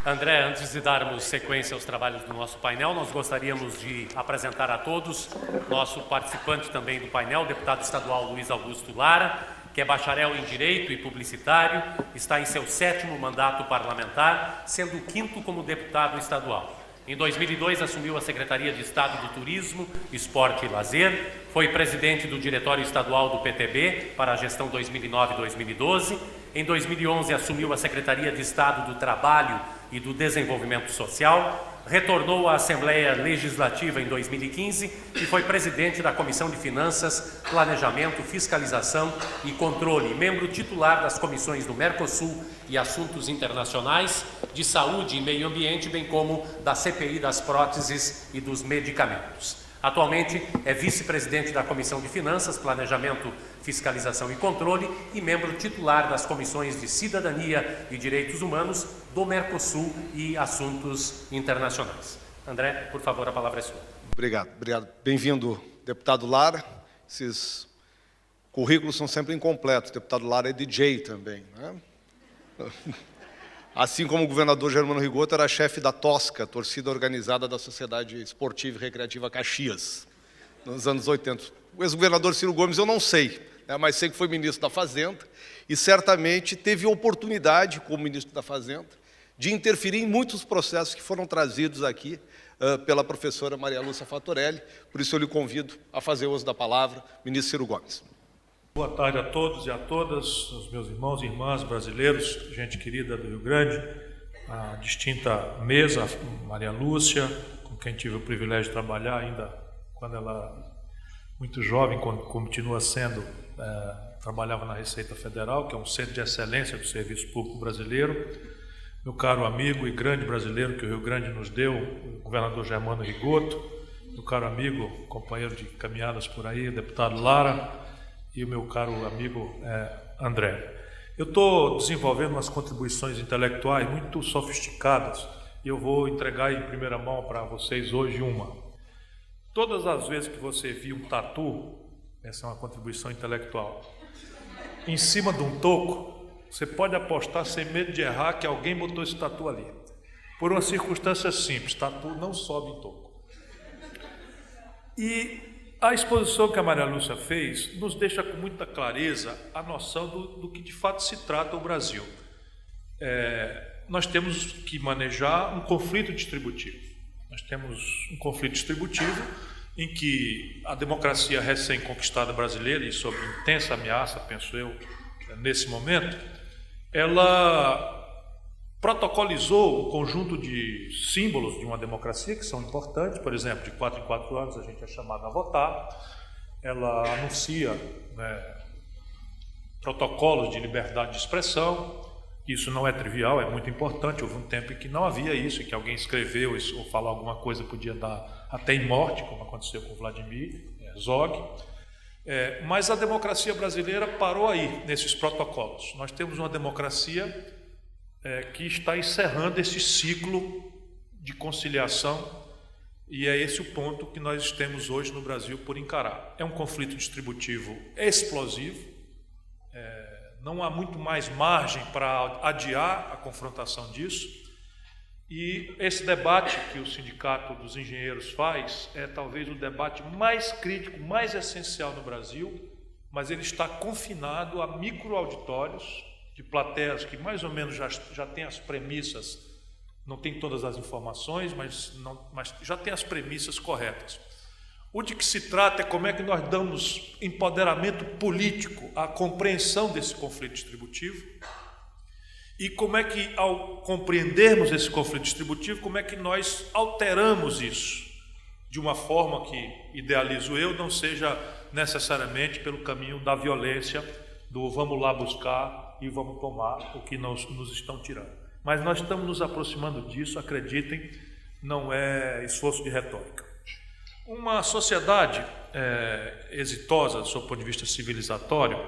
André, antes de darmos sequência aos trabalhos do nosso painel, nós gostaríamos de apresentar a todos nosso participante também do painel, o deputado estadual Luiz Augusto Lara, que é bacharel em Direito e publicitário, está em seu 7º mandato parlamentar, sendo o 5º como deputado estadual. Em 2002, assumiu a Secretaria de Estado do Turismo, Esporte e Lazer, foi presidente do Diretório Estadual do PTB para a gestão 2009-2012. Em 2011, assumiu a Secretaria de Estado do Trabalho e do Desenvolvimento Social, retornou à Assembleia Legislativa em 2015 e foi presidente da Comissão de Finanças, Planejamento, Fiscalização e Controle, membro titular das comissões do Mercosul e Assuntos Internacionais, de Saúde e Meio Ambiente, bem como da CPI das Próteses e dos Medicamentos. Atualmente é vice-presidente da Comissão de Finanças, Planejamento, Fiscalização e Controle e membro titular das comissões de Cidadania e Direitos Humanos do Mercosul e Assuntos Internacionais. André, por favor, a palavra é sua. Obrigado. Bem-vindo, deputado Lara. Esses currículos são sempre incompletos. O deputado Lara é DJ também, né? Assim como o governador Germano Rigoto era chefe da Tosca, torcida organizada da Sociedade Esportiva e Recreativa Caxias, nos anos 80. O ex-governador Ciro Gomes eu não sei, né, mas sei que foi ministro da Fazenda e certamente teve oportunidade, como ministro da Fazenda, de interferir em muitos processos que foram trazidos aqui pela professora Maria Lúcia Fatorelli. Por isso eu lhe convido a fazer uso da palavra, ministro Ciro Gomes. Boa tarde a todos e a todas, os meus irmãos e irmãs brasileiros, gente querida do Rio Grande, a distinta mesa, Maria Lúcia, com quem tive o privilégio de trabalhar ainda quando ela, muito jovem, continua sendo, trabalhava na Receita Federal, que é um centro de excelência do serviço público brasileiro. Meu caro amigo e grande brasileiro que o Rio Grande nos deu, o governador Germano Rigoto, meu caro amigo, companheiro de caminhadas por aí, o deputado Lara, e o meu caro amigo André. Eu estou desenvolvendo umas contribuições intelectuais muito sofisticadas e eu vou entregar em primeira mão para vocês hoje uma. Todas as vezes que você viu um tatu, essa é uma contribuição intelectual, em cima de um toco, você pode apostar sem medo de errar que alguém botou esse tatu ali. Por uma circunstância simples, tatu não sobe em toco. E a exposição que a Maria Lúcia fez nos deixa com muita clareza a noção do que de fato se trata o Brasil. Nós temos que manejar um conflito distributivo. Nós temos um conflito distributivo em que a democracia recém-conquistada brasileira, e sob intensa ameaça, penso eu, nesse momento, ela protocolizou um conjunto de símbolos de uma democracia que são importantes. Por exemplo, de 4 em 4 anos a gente é chamado a votar. Ela anuncia, protocolos de liberdade de expressão. Isso não é trivial, é muito importante. Houve um tempo em que não havia isso, em que alguém escreveu isso, ou falou alguma coisa podia dar até em morte, como aconteceu com Vladimir Zog. Mas a democracia brasileira parou aí, nesses protocolos. Nós temos uma democracia que está encerrando esse ciclo de conciliação, e é esse o ponto que nós temos hoje no Brasil por encarar. É um conflito distributivo explosivo, não há muito mais margem para adiar a confrontação disso, e esse debate que o Sindicato dos Engenheiros faz é talvez o debate mais crítico, mais essencial no Brasil, mas ele está confinado a microauditórios, de plateias que mais ou menos já têm as premissas, não tem todas as informações, mas já tem as premissas corretas. O de que se trata é como é que nós damos empoderamento político à compreensão desse conflito distributivo e como é que, ao compreendermos esse conflito distributivo, como é que nós alteramos isso de uma forma que, idealizo eu, não seja necessariamente pelo caminho da violência, do vamos lá buscar e vamos tomar o que nos estão tirando. Mas nós estamos nos aproximando disso, acreditem, não é esforço de retórica. Uma sociedade exitosa, do seu ponto de vista civilizatório,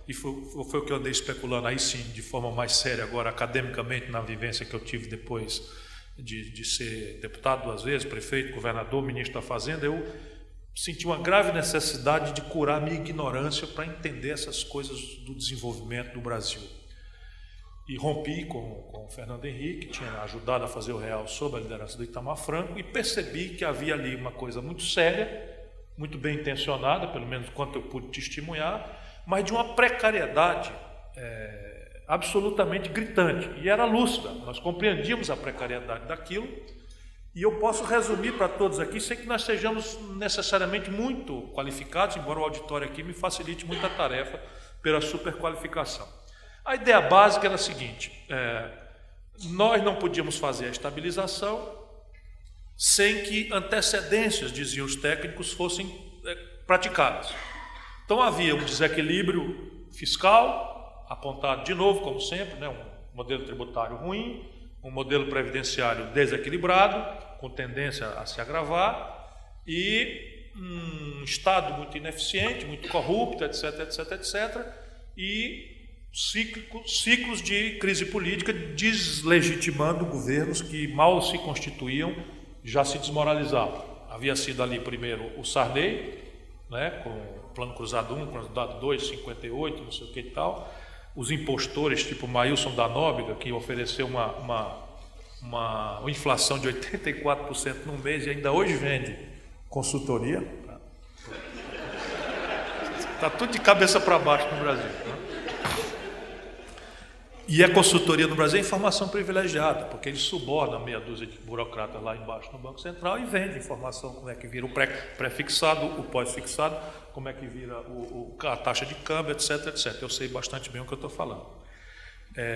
e foi o que eu andei especulando aí sim, de forma mais séria agora, academicamente, na vivência que eu tive depois de ser deputado 2 vezes, prefeito, governador, ministro da Fazenda, eu senti uma grave necessidade de curar a minha ignorância para entender essas coisas do desenvolvimento do Brasil. e rompi com o Fernando Henrique, que tinha ajudado a fazer o real sob a liderança do Itamar Franco, e percebi que havia ali uma coisa muito séria, muito bem intencionada, pelo menos quanto eu pude testemunhar, mas de uma precariedade absolutamente gritante, e era lúcida, nós compreendíamos a precariedade daquilo, e eu posso resumir para todos aqui, sem que nós sejamos necessariamente muito qualificados, embora o auditório aqui me facilite muito a tarefa pela superqualificação. A ideia básica era a seguinte, nós não podíamos fazer a estabilização sem que antecedências, diziam os técnicos, fossem praticadas. Então havia um desequilíbrio fiscal, apontado de novo, como sempre, né, um modelo tributário ruim, um modelo previdenciário desequilibrado, com tendência a se agravar, e um Estado muito ineficiente, muito corrupto, etc., etc., etc., e ciclos de crise política deslegitimando governos que mal se constituíam, já se desmoralizavam. Havia sido ali primeiro o Sarney, né, com o Plano Cruzado 1, Cruzado 2, 58, não sei o que e tal, os impostores tipo Maílson da Nóbrega, que ofereceu uma inflação de 84% num mês e ainda hoje vende consultoria. Está tudo de cabeça para baixo no Brasil. Né? E a consultoria no Brasil é informação privilegiada, porque ele suborna meia dúzia de burocratas lá embaixo no Banco Central e vende informação, como é que vira o pré-fixado, o pós-fixado, como é que vira a taxa de câmbio, etc., etc. Eu sei bastante bem o que eu estou falando.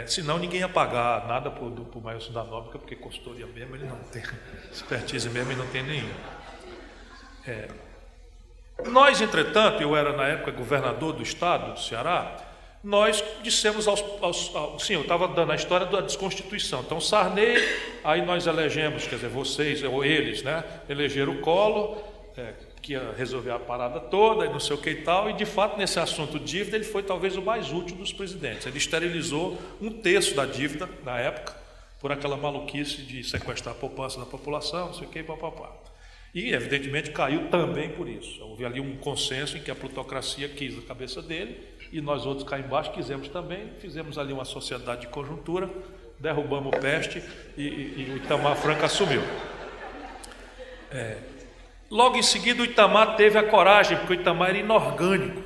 Senão ninguém ia pagar nada para o Maílson da Nóbrega, porque consultoria mesmo ele não tem, expertise mesmo ele não tem nenhuma. Nós, entretanto, eu era na época governador do estado do Ceará, nós dissemos sim, eu estava dando a história da desconstituição. Então, Sarney, aí nós elegemos, quer dizer, vocês ou eles, né, elegeram o Collor, que ia resolver a parada toda, e não sei o que e tal, e de fato, nesse assunto dívida, ele foi talvez o mais útil dos presidentes. Ele esterilizou 1/3 da dívida, na época, por aquela maluquice de sequestrar a poupança da população, não sei o que, papapá. E, evidentemente, caiu também por isso. Houve ali um consenso em que a plutocracia quis a cabeça dele, e nós outros cá embaixo quisemos também, fizemos ali uma sociedade de conjuntura, derrubamos o Peste e o Itamar Franco assumiu. Logo em seguida o Itamar teve a coragem, porque o Itamar era inorgânico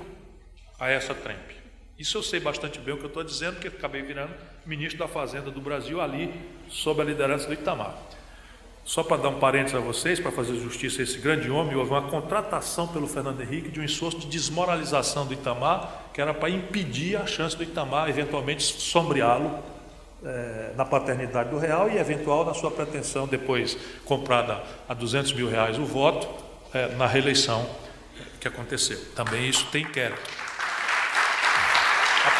a essa trempe. Isso eu sei bastante bem o que eu estou dizendo, porque acabei virando ministro da Fazenda do Brasil ali, sob a liderança do Itamar. Só para dar um parênteses a vocês, para fazer justiça a esse grande homem, houve uma contratação pelo Fernando Henrique de um esforço de desmoralização do Itamar, que era para impedir a chance do Itamar eventualmente sombreá-lo na paternidade do real e eventual na sua pretensão, depois comprada a R$200 mil o voto, na reeleição que aconteceu. Também isso tem inquérito. A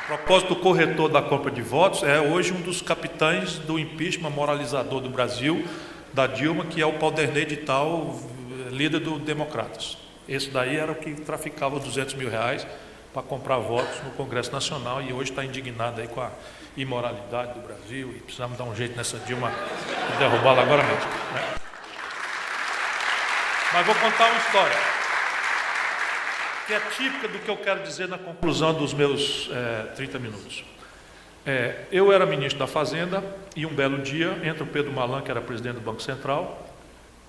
propósito, o corretor da compra de votos é hoje um dos capitães do impeachment moralizador do Brasil, da Dilma, que é o Paulderney de Tal, líder do Democratas. Esse daí era o que traficava R$200 mil para comprar votos no Congresso Nacional e hoje está indignado aí com a imoralidade do Brasil e precisamos dar um jeito nessa Dilma e derrubá-la agora mesmo. Né? Mas vou contar uma história que é típica do que eu quero dizer na conclusão dos meus 30 minutos. Eu era ministro da Fazenda e um belo dia entra o Pedro Malan, que era presidente do Banco Central,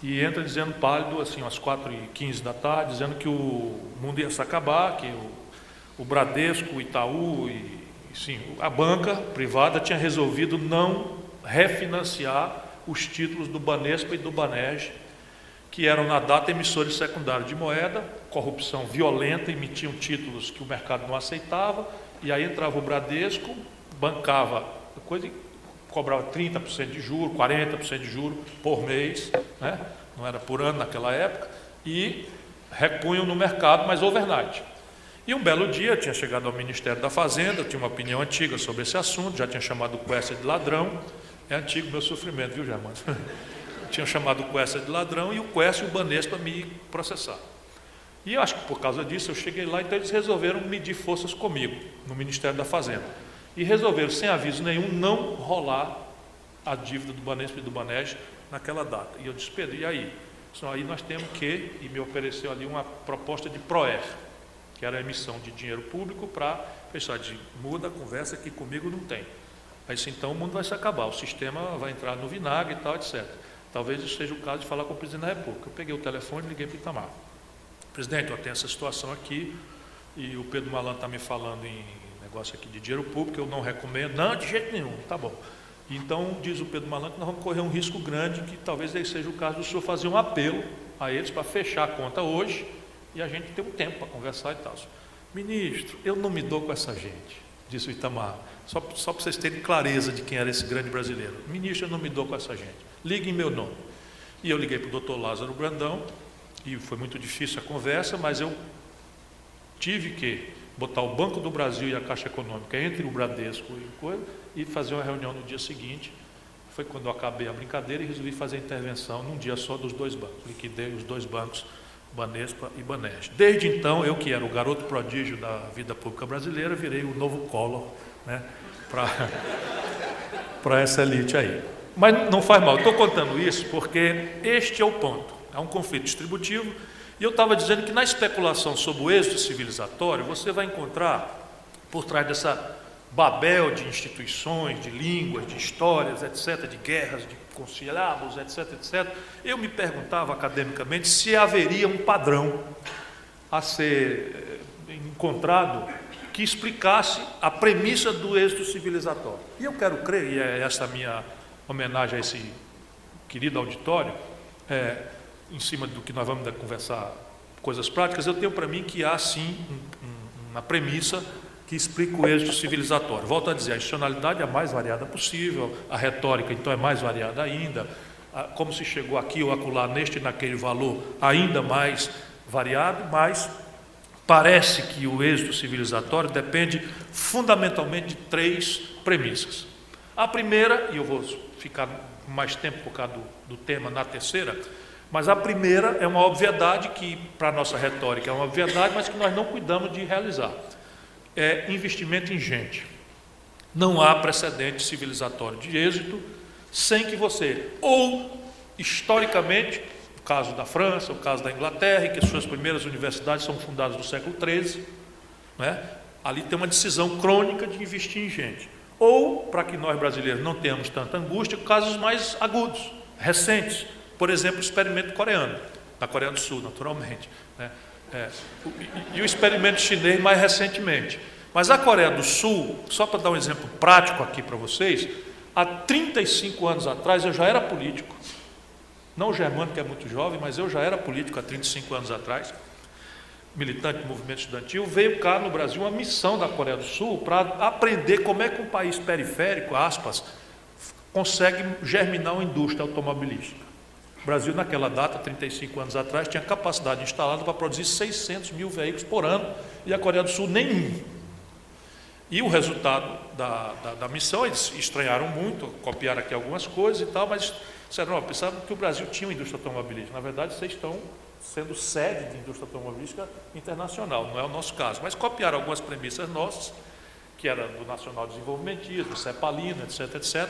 e entra dizendo pálido, assim, às 4h15 da tarde, dizendo que o mundo ia se acabar, que o Bradesco, o Itaú e sim, a banca privada tinha resolvido não refinanciar os títulos do Banespa e do Banerj, que eram na data emissores secundários de moeda, corrupção violenta, emitiam títulos que o mercado não aceitava, e aí entrava o Bradesco, bancava a coisa e cobrava 30% de juros, 40% de juros por mês, né? Não era por ano naquela época, e repunham no mercado, mas overnight. E um belo dia, eu tinha chegado ao Ministério da Fazenda, eu tinha uma opinião antiga sobre esse assunto, já tinha chamado o Quércia de ladrão, é antigo meu sofrimento, viu, Germano? Tinha chamado o Quércia de ladrão e o Quércia e o Banespa me processaram. E eu acho que por causa disso eu cheguei lá, então eles resolveram medir forças comigo, no Ministério da Fazenda. E resolveram, sem aviso nenhum, não rolar a dívida do Banespa e do Banerj naquela data. E eu disse, Pedro, e aí? Aí nós temos que, e me ofereceu ali uma proposta de PROER, que era a emissão de dinheiro público para fechar. De muda a conversa que comigo não tem. Aí sim, então o mundo vai se acabar, o sistema vai entrar no vinagre e tal, etc. Talvez isso seja o caso de falar com o presidente da República. Eu peguei o telefone e liguei para o Itamar. Presidente, eu tenho essa situação aqui e o Pedro Malan está me falando em negócio aqui de dinheiro público, eu não recomendo. Não, de jeito nenhum, tá bom. Então, diz o Pedro Malan que nós vamos correr um risco grande, que talvez seja o caso do senhor fazer um apelo a eles para fechar a conta hoje e a gente ter um tempo para conversar e tal. Ministro, eu não me dou com essa gente, disse o Itamar. Só para vocês terem clareza de quem era esse grande brasileiro. Ministro, eu não me dou com essa gente. Ligue em meu nome. E eu liguei para o doutor Lázaro Brandão, e foi muito difícil a conversa, mas eu tive que botar o Banco do Brasil e a Caixa Econômica entre o Bradesco e fazer uma reunião no dia seguinte. Foi quando eu acabei a brincadeira e resolvi fazer a intervenção num dia só dos dois bancos. Liquidei os dois bancos, Banespa e Banesp. Desde então, eu que era o garoto prodígio da vida pública brasileira, virei o novo Collor, né, para essa elite aí. Mas não faz mal, estou contando isso porque este é o ponto. É um conflito distributivo. E eu estava dizendo que na especulação sobre o êxito civilizatório, você vai encontrar, por trás dessa babel de instituições, de línguas, de histórias, etc., de guerras, de conciliábulos, etc., etc., eu me perguntava academicamente se haveria um padrão a ser encontrado que explicasse a premissa do êxito civilizatório. E eu quero crer, e é essa a minha homenagem a esse querido auditório, em cima do que nós vamos conversar, coisas práticas, eu tenho para mim que há sim uma premissa que explica o êxito civilizatório. Volto a dizer, a institucionalidade é a mais variada possível, a retórica então é mais variada ainda, como se chegou aqui ou acolá neste e naquele valor ainda mais variado, mas parece que o êxito civilizatório depende fundamentalmente de três premissas. A primeira, e eu vou ficar mais tempo por causa do tema na terceira, mas a primeira é uma obviedade que, para a nossa retórica, é uma obviedade, mas que nós não cuidamos de realizar. É investimento em gente. Não há precedente civilizatório de êxito sem que você, ou historicamente, o caso da França, o caso da Inglaterra, em que as suas primeiras universidades são fundadas no século XIII, né? Ali tem uma decisão crônica de investir em gente. Ou, para que nós brasileiros não tenhamos tanta angústia, casos mais agudos, recentes. Por exemplo, o experimento coreano, na Coreia do Sul, naturalmente, né? E o experimento chinês mais recentemente. Mas a Coreia do Sul, só para dar um exemplo prático aqui para vocês, há 35 anos atrás eu já era político, não o Germano, que é muito jovem, mas eu já era político há 35 anos atrás, militante do movimento estudantil. Veio cá no Brasil uma missão da Coreia do Sul para aprender como é que um país periférico, aspas, consegue germinar uma indústria automobilística. O Brasil, naquela data, 35 anos atrás, tinha capacidade instalada para produzir 600 mil veículos por ano, e a Coreia do Sul nenhum. E o resultado da missão, eles estranharam muito, copiaram aqui algumas coisas e tal, mas disseram, não, pensavam que o Brasil tinha uma indústria automobilística. Na verdade, vocês estão sendo sede de indústria automobilística internacional, não é o nosso caso. Mas copiaram algumas premissas nossas, que era do nacional desenvolvimentismo, Cepalina, etc., etc.,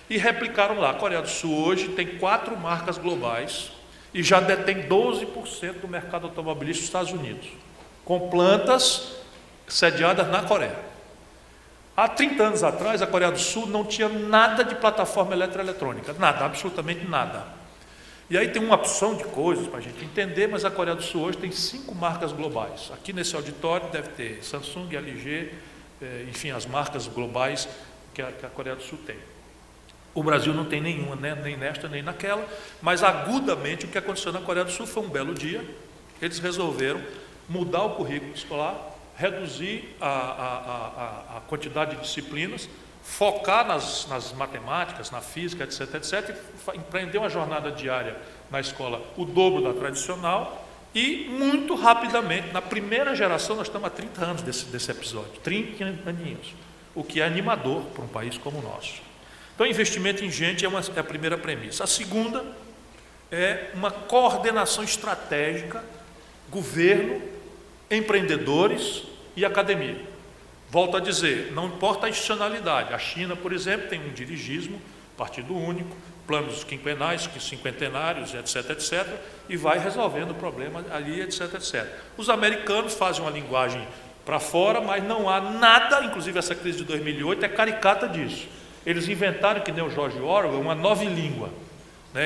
e replicaram lá. A Coreia do Sul hoje tem 4 marcas globais e já detém 12% do mercado automobilístico dos Estados Unidos, com plantas sediadas na Coreia. Há 30 anos atrás, a Coreia do Sul não tinha nada de plataforma eletroeletrônica, nada, absolutamente nada. E aí tem uma opção de coisas para a gente entender, mas a Coreia do Sul hoje tem 5 marcas globais. Aqui nesse auditório deve ter Samsung, LG, enfim, as marcas globais que a Coreia do Sul tem. O Brasil não tem nenhuma, né? Nem nesta, nem naquela, mas agudamente o que aconteceu na Coreia do Sul foi um belo dia, eles resolveram mudar o currículo escolar, reduzir a quantidade de disciplinas, focar nas matemáticas, na física, etc., etc., e empreender uma jornada diária na escola o dobro da tradicional, e muito rapidamente, na primeira geração, nós estamos há 30 anos desse episódio, 30 aninhos, o que é animador para um país como o nosso. Então, investimento em gente é a primeira premissa. A segunda é uma coordenação estratégica, governo, empreendedores e academia. Volto a dizer, não importa a institucionalidade. A China, por exemplo, tem um dirigismo, partido único, planos quinquenais, cinquentenários, etc., etc., e vai resolvendo o problema ali, etc., etc. Os americanos fazem uma linguagem para fora, mas não há nada, inclusive essa crise de 2008 é caricata disso. Eles inventaram, que nem o George Orwell, uma nova língua. Né?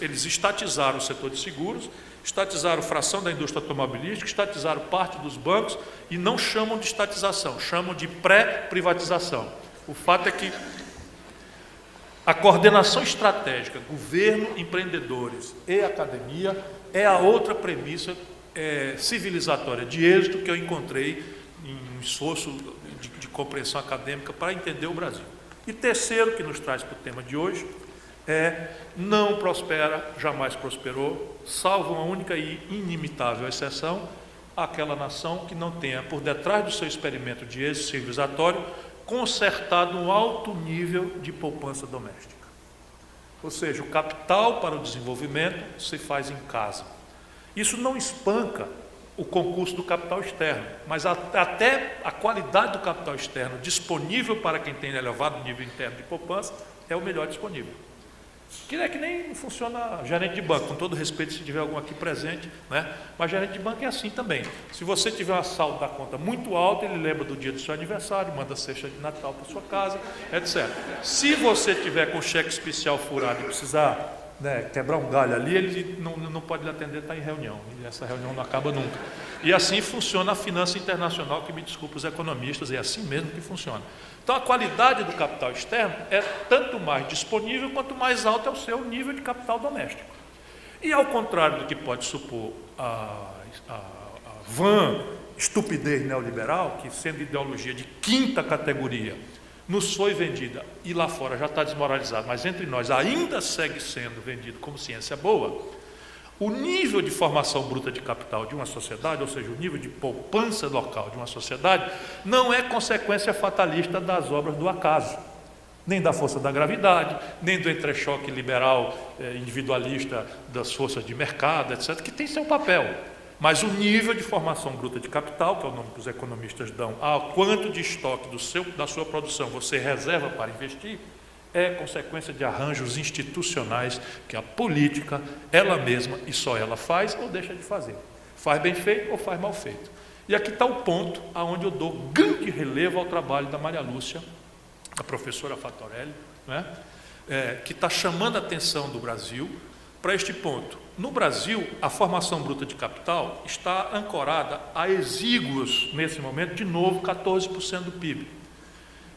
Eles estatizaram o setor de seguros, estatizaram fração da indústria automobilística, estatizaram parte dos bancos e não chamam de estatização, chamam de pré-privatização. O fato é que a coordenação estratégica, governo, empreendedores e academia, é a outra premissa civilizatória de êxito que eu encontrei em um esforço de compreensão acadêmica para entender o Brasil. E terceiro, que nos traz para o tema de hoje, não prospera, jamais prosperou, salvo uma única e inimitável exceção, aquela nação que não tenha, por detrás do seu experimento de êxito civilizatório, consertado um alto nível de poupança doméstica. Ou seja, o capital para o desenvolvimento se faz em casa. Isso não espanca o concurso do capital externo, mas até a qualidade do capital externo disponível para quem tem elevado nível interno de poupança é o melhor disponível. Que é que nem funciona gerente de banco, com todo respeito se tiver algum aqui presente, né? Mas gerente de banco é assim também. Se você tiver uma saldo da conta muito alta, ele lembra do dia do seu aniversário, manda cesta de Natal para sua casa, etc. Se você tiver com cheque especial furado e precisar, né, quebrar um galho ali, ele não pode lhe atender, está em reunião, e essa reunião não acaba nunca. E assim funciona a finança internacional, que me desculpe os economistas, é assim mesmo que funciona. Então a qualidade do capital externo é tanto mais disponível quanto mais alto é o seu nível de capital doméstico. E ao contrário do que pode supor a vã estupidez neoliberal, que sendo ideologia de quinta categoria, nos foi vendida e lá fora já está desmoralizado, mas entre nós ainda segue sendo vendido como ciência boa, o nível de formação bruta de capital de uma sociedade, ou seja, o nível de poupança local de uma sociedade, não é consequência fatalista das obras do acaso, nem da força da gravidade, nem do entrechoque liberal individualista das forças de mercado, etc., que tem seu papel. Mas o nível de formação bruta de capital, que é o nome que os economistas dão, a quanto de estoque da sua produção você reserva para investir, é consequência de arranjos institucionais que a política, ela mesma e só ela faz ou deixa de fazer. Faz bem feito ou faz mal feito. E aqui está o ponto aonde eu dou grande relevo ao trabalho da Maria Lúcia, a professora Fattorelli, né? Que está chamando a atenção do Brasil para este ponto. No Brasil, a formação bruta de capital está ancorada a exíguos, nesse momento, de novo, 14% do PIB.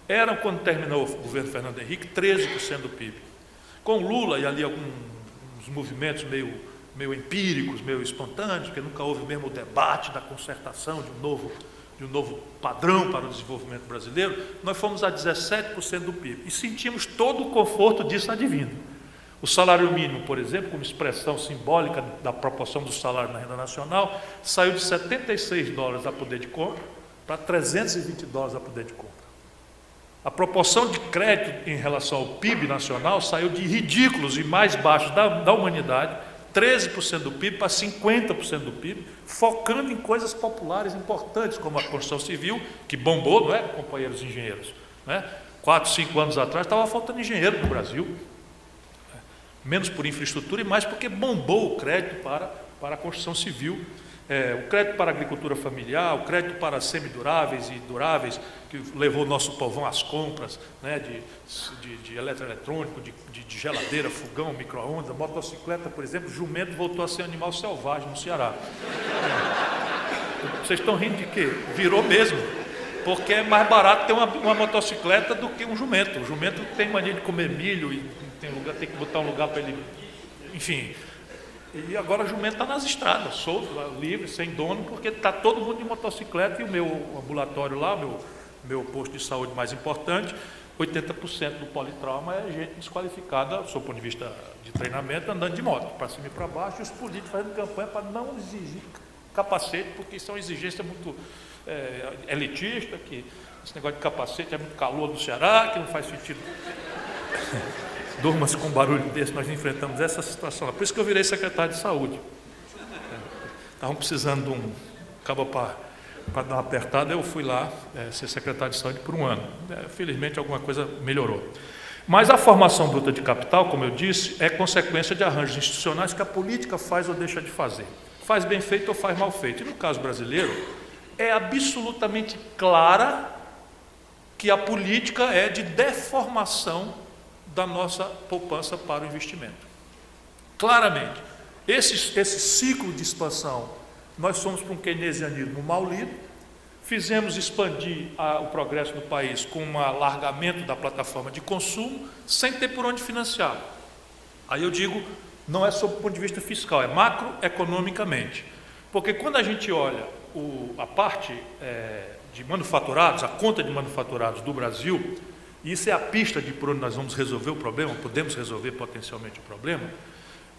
Eram, quando terminou o governo Fernando Henrique, 13% do PIB. Com Lula e ali alguns movimentos meio empíricos, meio espontâneos, porque nunca houve mesmo o debate da concertação de um novo padrão para o desenvolvimento brasileiro, nós fomos a 17% do PIB. E sentimos todo o conforto disso advindo. O salário mínimo, por exemplo, como expressão simbólica da proporção do salário na renda nacional, saiu de $76 a poder de compra para $320 a poder de compra. A proporção de crédito em relação ao PIB nacional saiu de ridículos e mais baixos da humanidade, 13% do PIB para 50% do PIB, focando em coisas populares importantes, como a construção civil, que bombou, não é, companheiros engenheiros? Né? 4, 5 anos atrás estava faltando engenheiro no Brasil, menos por infraestrutura e mais porque bombou o crédito para a construção civil. O crédito para a agricultura familiar, o crédito para semiduráveis e duráveis, que levou o nosso povão às compras, né, de eletroeletrônico, de geladeira, fogão, micro-ondas, motocicleta, por exemplo, jumento voltou a ser animal selvagem no Ceará. Vocês estão rindo de quê? Virou mesmo, porque é mais barato ter uma motocicleta do que um jumento. O jumento tem mania de comer milho e tem que botar um lugar para ele, enfim. E agora o jumento está nas estradas, solto, livre, sem dono, porque está todo mundo de motocicleta e o meu ambulatório lá, meu posto de saúde mais importante, 80% do politrauma é gente desqualificada, do seu ponto de vista de treinamento, andando de moto, para cima e para baixo, e os políticos fazendo campanha para não exigir capacete, porque isso é uma exigência muito elitista, que esse negócio de capacete é muito calor no Ceará, que não faz sentido. Durmas com um barulho desse, nós enfrentamos essa situação. Por isso que eu virei secretário de saúde. Estavam precisando de um cabo para dar uma apertada, eu fui lá ser secretário de saúde por um ano. Felizmente alguma coisa melhorou. Mas a formação bruta de capital, como eu disse, é consequência de arranjos institucionais que a política faz ou deixa de fazer. Faz bem feito ou faz mal feito. E no caso brasileiro, é absolutamente clara que a política é de deformação da nossa poupança para o investimento. Claramente. Esse ciclo de expansão, nós somos para um keynesianismo mal lido, fizemos expandir o progresso do país com um alargamento da plataforma de consumo, sem ter por onde financiar. Aí eu digo, não é sob o ponto de vista fiscal, é macroeconomicamente. Porque quando a gente olha a parte de manufaturados, a conta de manufaturados do Brasil, e isso é a pista de por onde nós vamos resolver o problema, podemos resolver potencialmente o problema,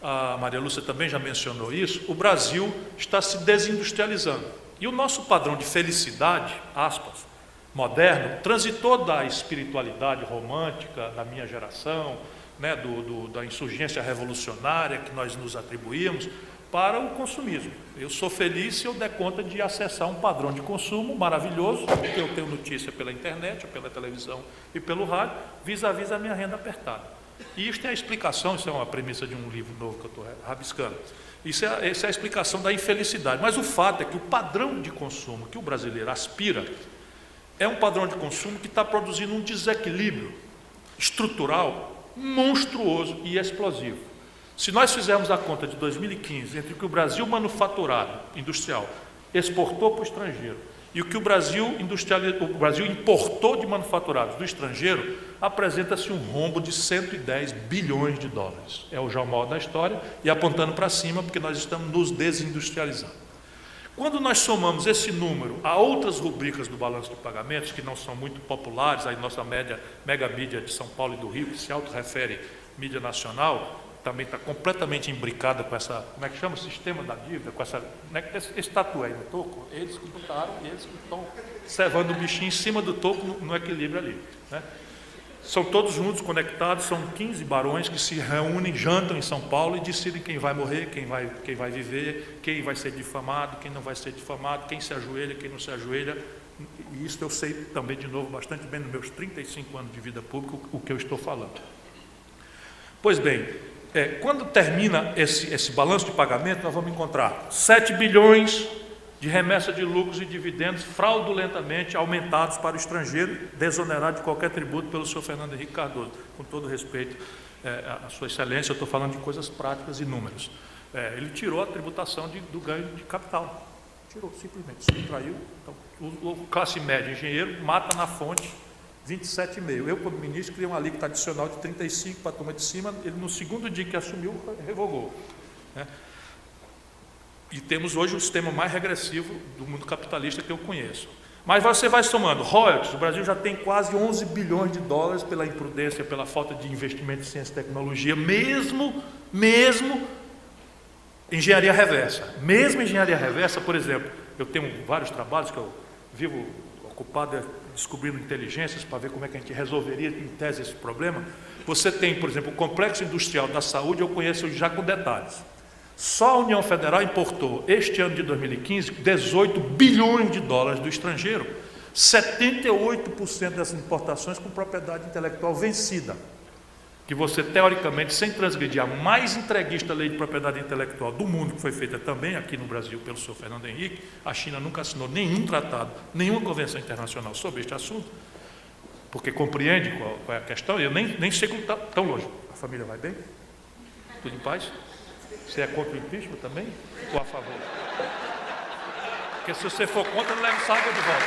a Maria Lúcia também já mencionou isso, o Brasil está se desindustrializando. E o nosso padrão de felicidade, aspas, moderno, transitou da espiritualidade romântica da minha geração, né, da insurgência revolucionária que nós nos atribuímos, para o consumismo. Eu sou feliz se eu der conta de acessar um padrão de consumo maravilhoso, que eu tenho notícia pela internet, ou pela televisão e pelo rádio, vis-à-vis a minha renda apertada. E isso é a explicação, isso é uma premissa de um livro novo que eu estou rabiscando. Essa é a explicação da infelicidade. Mas o fato é que o padrão de consumo que o brasileiro aspira é um padrão de consumo que está produzindo um desequilíbrio estrutural monstruoso e explosivo. Se nós fizermos a conta de 2015 entre o que o Brasil manufaturado, industrial, exportou para o estrangeiro e o que o Brasil importou de manufaturados do estrangeiro, apresenta-se um rombo de 110 bilhões de dólares. É o já maior da história e apontando para cima porque nós estamos nos desindustrializando. Quando nós somamos esse número a outras rubricas do balanço de pagamentos, que não são muito populares, a nossa mega mídia de São Paulo e do Rio, que se autorrefere mídia nacional, também está completamente imbricada com essa, como é que chama? O sistema da dívida, com essa, esse tatu aí no toco, eles que botaram, eles que estão servando o bichinho em cima do toco no equilíbrio ali, né? São todos juntos, conectados, são 15 barões que se reúnem, jantam em São Paulo e decidem quem vai morrer, quem vai viver, quem vai ser difamado, quem não vai ser difamado, quem se ajoelha, quem não se ajoelha. E isso eu sei também, de novo, bastante bem nos meus 35 anos de vida pública, o que eu estou falando. Pois bem, quando termina esse balanço de pagamento, nós vamos encontrar 7 bilhões de remessa de lucros e dividendos fraudulentamente aumentados para o estrangeiro, desonerado de qualquer tributo pelo senhor Fernando Henrique Cardoso. Com todo respeito à sua excelência, eu estou falando de coisas práticas e números. Ele tirou a tributação do ganho de capital. Tirou, simplesmente, subtraiu. Então, o classe média engenheiro mata na fonte 27,5. Eu, como ministro, criei uma alíquota adicional de 35 para a turma de cima. Ele, no segundo dia que assumiu, revogou, né? E temos hoje o sistema mais regressivo do mundo capitalista que eu conheço. Mas você vai somando royalties, o Brasil já tem quase 11 bilhões de dólares pela imprudência, pela falta de investimento em ciência e tecnologia, mesmo engenharia reversa. Mesmo engenharia reversa, por exemplo, eu tenho vários trabalhos que eu vivo ocupado descobrindo inteligências para ver como é que a gente resolveria em tese esse problema. Você tem, por exemplo, o complexo industrial da saúde, eu conheço já com detalhes. Só a União Federal importou, este ano de 2015, 18 bilhões de dólares do estrangeiro, 78% dessas importações com propriedade intelectual vencida, que você, teoricamente, sem transgredir a mais entreguista lei de propriedade intelectual do mundo, que foi feita também aqui no Brasil pelo senhor Fernando Henrique, a China nunca assinou nenhum tratado, nenhuma convenção internacional sobre este assunto, porque compreende qual é a questão. Eu nem chego tão longe. A família vai bem? Tudo em paz? Você é contra o impeachment também? Ou a favor? Porque se você for contra, não leva essa água de volta.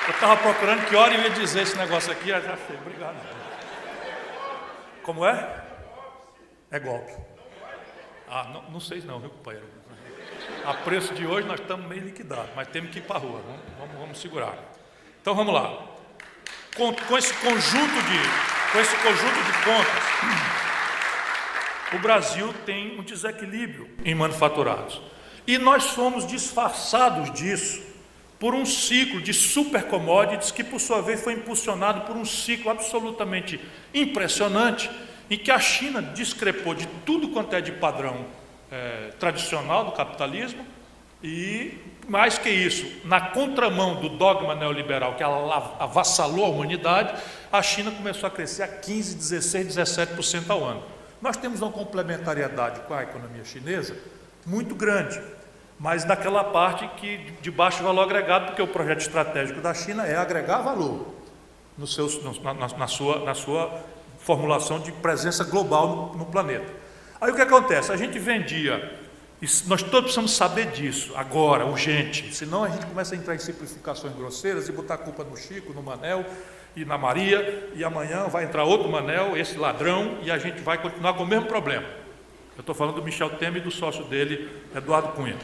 Eu estava procurando que hora eu ia dizer esse negócio aqui, já achei. Obrigado. Como é? É golpe. Não sei não, viu, companheiro? A preço de hoje nós estamos meio liquidados, mas temos que ir para a rua. Vamos segurar. Então vamos lá. Com esse conjunto de contas, o Brasil tem um desequilíbrio em manufaturados. E nós fomos disfarçados disso por um ciclo de super commodities que, por sua vez, foi impulsionado por um ciclo absolutamente impressionante, em que a China discrepou de tudo quanto é de padrão tradicional do capitalismo e mais que isso, na contramão do dogma neoliberal que avassalou a humanidade, a China começou a crescer a 15%, 16%, 17% ao ano. Nós temos uma complementariedade com a economia chinesa muito grande, mas naquela parte que de baixo valor agregado, porque o projeto estratégico da China é agregar valor na sua formulação de presença global no planeta. Aí o que acontece? A gente vendia, nós todos precisamos saber disso, agora, urgente, senão a gente começa a entrar em simplificações grosseiras e botar a culpa no Chico, no Manel e na Maria, e amanhã vai entrar outro Manel, esse ladrão, e a gente vai continuar com o mesmo problema. Eu estou falando do Michel Temer e do sócio dele, Eduardo Cunha.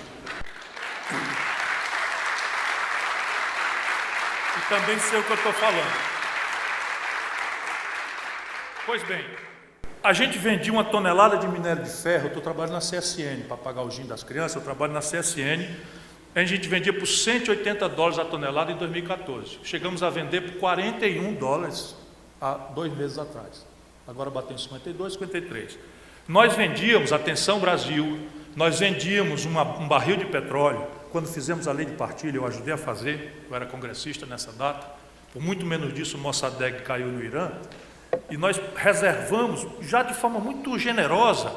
E também sei o que eu estou falando. Pois bem, a gente vendia uma tonelada de minério de ferro, eu estou trabalhando na CSN, para pagar o gin das crianças, eu trabalho na CSN, a gente vendia por $180 a tonelada em 2014. Chegamos a vender por $41 há 2 meses atrás. Agora bateu em 52, 53. Nós vendíamos, atenção Brasil, nós vendíamos um barril de petróleo, quando fizemos a lei de partilha, eu ajudei a fazer, eu era congressista nessa data, por muito menos disso o Mossadegh caiu no Irã, e nós reservamos, já de forma muito generosa,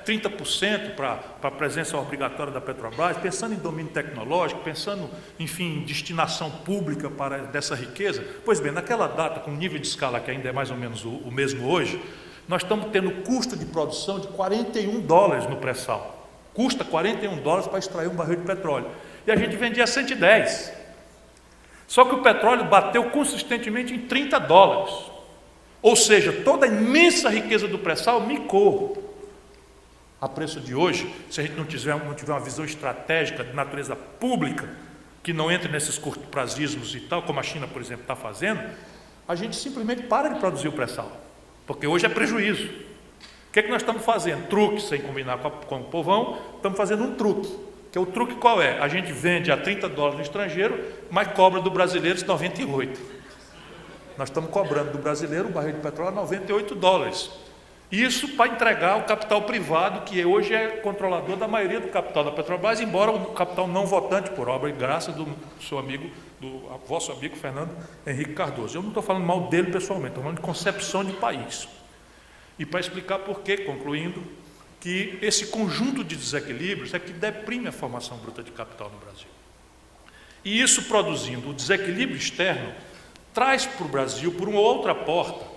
30% para a presença obrigatória da Petrobras, pensando em domínio tecnológico, pensando, enfim, em destinação pública dessa riqueza. Pois bem, naquela data, com nível de escala que ainda é mais ou menos o mesmo hoje, nós estamos tendo custo de produção de $41 no pré-sal. Custa $41 para extrair um barril de petróleo. E a gente vendia 110. Só que o petróleo bateu consistentemente em $30. Ou seja, toda a imensa riqueza do pré-sal micou. A preço de hoje, se a gente não tiver uma visão estratégica de natureza pública, que não entre nesses curtoprazismos e tal, como a China, por exemplo, está fazendo, a gente simplesmente para de produzir o pré-sal, porque hoje é prejuízo. O que é que nós estamos fazendo? Truque, sem combinar com o povão, estamos fazendo um truque. Que é o truque qual é? A gente vende a $30 no estrangeiro, mas cobra do brasileiro 98. Nós estamos cobrando do brasileiro um barril de petróleo a $98. Isso para entregar o capital privado, que hoje é controlador da maioria do capital da Petrobras, embora o capital não votante, por obra e graça do seu amigo, do vosso amigo Fernando Henrique Cardoso. Eu não estou falando mal dele pessoalmente, estou falando de concepção de país. E para explicar por quê, concluindo, que esse conjunto de desequilíbrios é que deprime a formação bruta de capital no Brasil. E isso, produzindo o desequilíbrio externo, traz para o Brasil, por uma outra porta,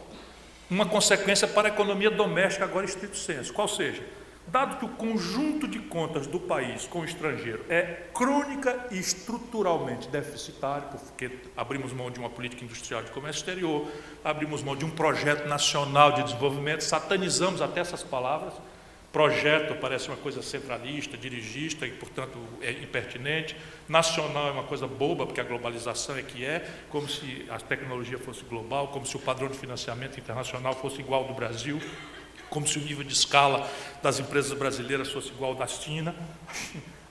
uma consequência para a economia doméstica, agora estrito senso. Qual seja, dado que o conjunto de contas do país com o estrangeiro é crônica e estruturalmente deficitário, porque abrimos mão de uma política industrial de comércio exterior, abrimos mão de um projeto nacional de desenvolvimento, satanizamos até essas palavras. Projeto parece uma coisa centralista, dirigista e, portanto, é impertinente. Nacional é uma coisa boba, porque a globalização é que é, como se a tecnologia fosse global, como se o padrão de financiamento internacional fosse igual ao do Brasil, como se o nível de escala das empresas brasileiras fosse igual ao da China.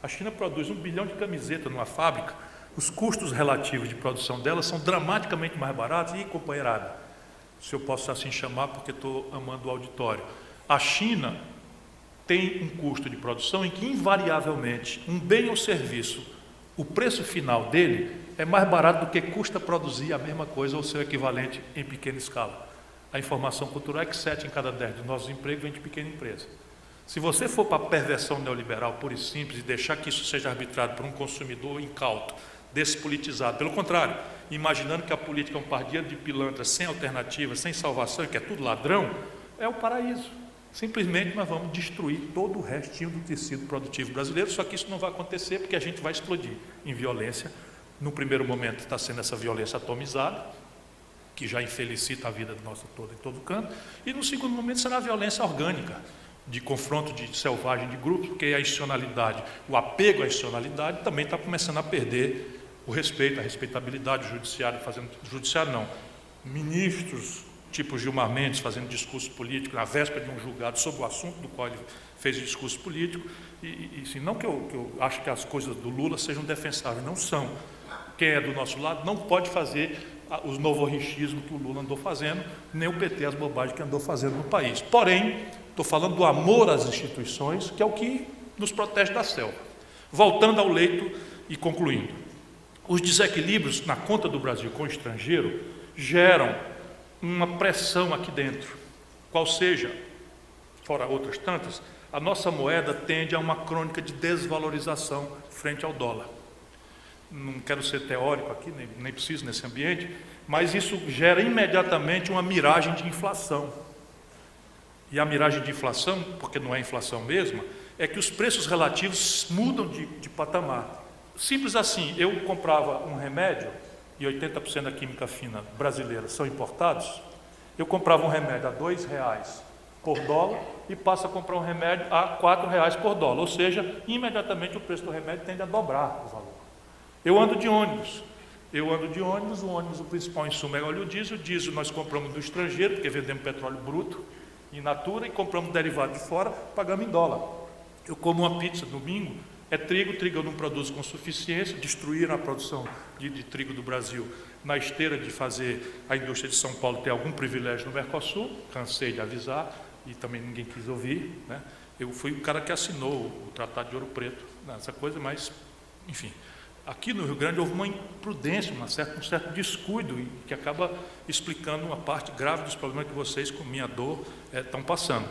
A China produz 1 bilhão de camisetas numa fábrica, os custos relativos de produção delas são dramaticamente mais baratos. E, companheirada, se eu posso assim chamar, porque estou amando o auditório, a China tem um custo de produção em que, invariavelmente, um bem ou serviço, o preço final dele é mais barato do que custa produzir a mesma coisa ou seu equivalente em pequena escala. A informação cultural é que 7 em cada 10 dos nossos empregos vem de pequena empresa. Se você for para a perversão neoliberal pura e simples e deixar que isso seja arbitrado por um consumidor incauto, despolitizado, pelo contrário, imaginando que a política é um pardieiro de pilantras sem alternativa, sem salvação, e que é tudo ladrão, é o paraíso. Simplesmente nós vamos destruir todo o restinho do tecido produtivo brasileiro, só que isso não vai acontecer porque a gente vai explodir em violência. No primeiro momento está sendo essa violência atomizada, que já infelicita a vida nossa toda em todo canto, e no segundo momento será a violência orgânica, de confronto de selvagem de grupos, porque a institucionalidade, o apego à institucionalidade também está começando a perder o respeito, a respeitabilidade, o judiciário fazendo, judiciário não, ministros, tipo Gilmar Mendes fazendo discurso político na véspera de um julgado sobre o assunto do qual ele fez o discurso político, e assim, não que eu acho que as coisas do Lula sejam defensáveis, não são. Quem é do nosso lado não pode fazer os novorrichismos que o Lula andou fazendo, nem o PT as bobagens que andou fazendo no país. Porém, estou falando do amor às instituições, que é o que nos protege da selva. Voltando ao leito e concluindo, os desequilíbrios na conta do Brasil com o estrangeiro geram uma pressão aqui dentro, qual seja, fora outras tantas, a nossa moeda tende a uma crônica de desvalorização frente ao dólar. Não quero ser teórico aqui, nem preciso nesse ambiente, mas isso gera imediatamente uma miragem de inflação. E a miragem de inflação, porque não é inflação mesma, é que os preços relativos mudam de patamar. Simples assim, eu comprava um remédio, e 80% da química fina brasileira são importados, eu comprava um remédio a R$2 por dólar e passo a comprar um remédio a R$4 por dólar, ou seja, imediatamente o preço do remédio tende a dobrar o valor. Eu ando de ônibus, o ônibus, o principal insumo é óleo diesel, o diesel nós compramos do estrangeiro, porque vendemos petróleo bruto, in natura, e compramos derivado de fora, pagamos em dólar. Eu como uma pizza domingo, é trigo eu não produzo com suficiência, destruíram a produção de trigo do Brasil na esteira de fazer a indústria de São Paulo ter algum privilégio no Mercosul, cansei de avisar, e também ninguém quis ouvir, né? Eu fui o cara que assinou o Tratado de Ouro Preto, essa coisa, mas, enfim, aqui no Rio Grande houve uma imprudência, um certo descuido, que acaba explicando uma parte grave dos problemas que vocês, com minha dor, estão passando.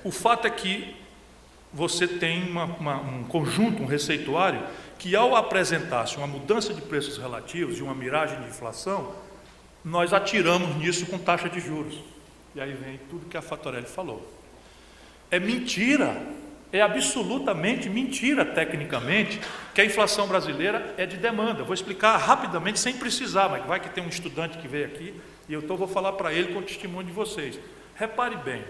O fato é que você tem um conjunto, um receituário, que ao apresentar-se uma mudança de preços relativos e uma miragem de inflação, nós atiramos nisso com taxa de juros. E aí vem tudo que a Fattorelli falou. É mentira, é absolutamente mentira, tecnicamente, que a inflação brasileira é de demanda. Eu vou explicar rapidamente, sem precisar, mas vai que tem um estudante que veio aqui, e eu vou falar para ele com o testemunho de vocês. Repare bem,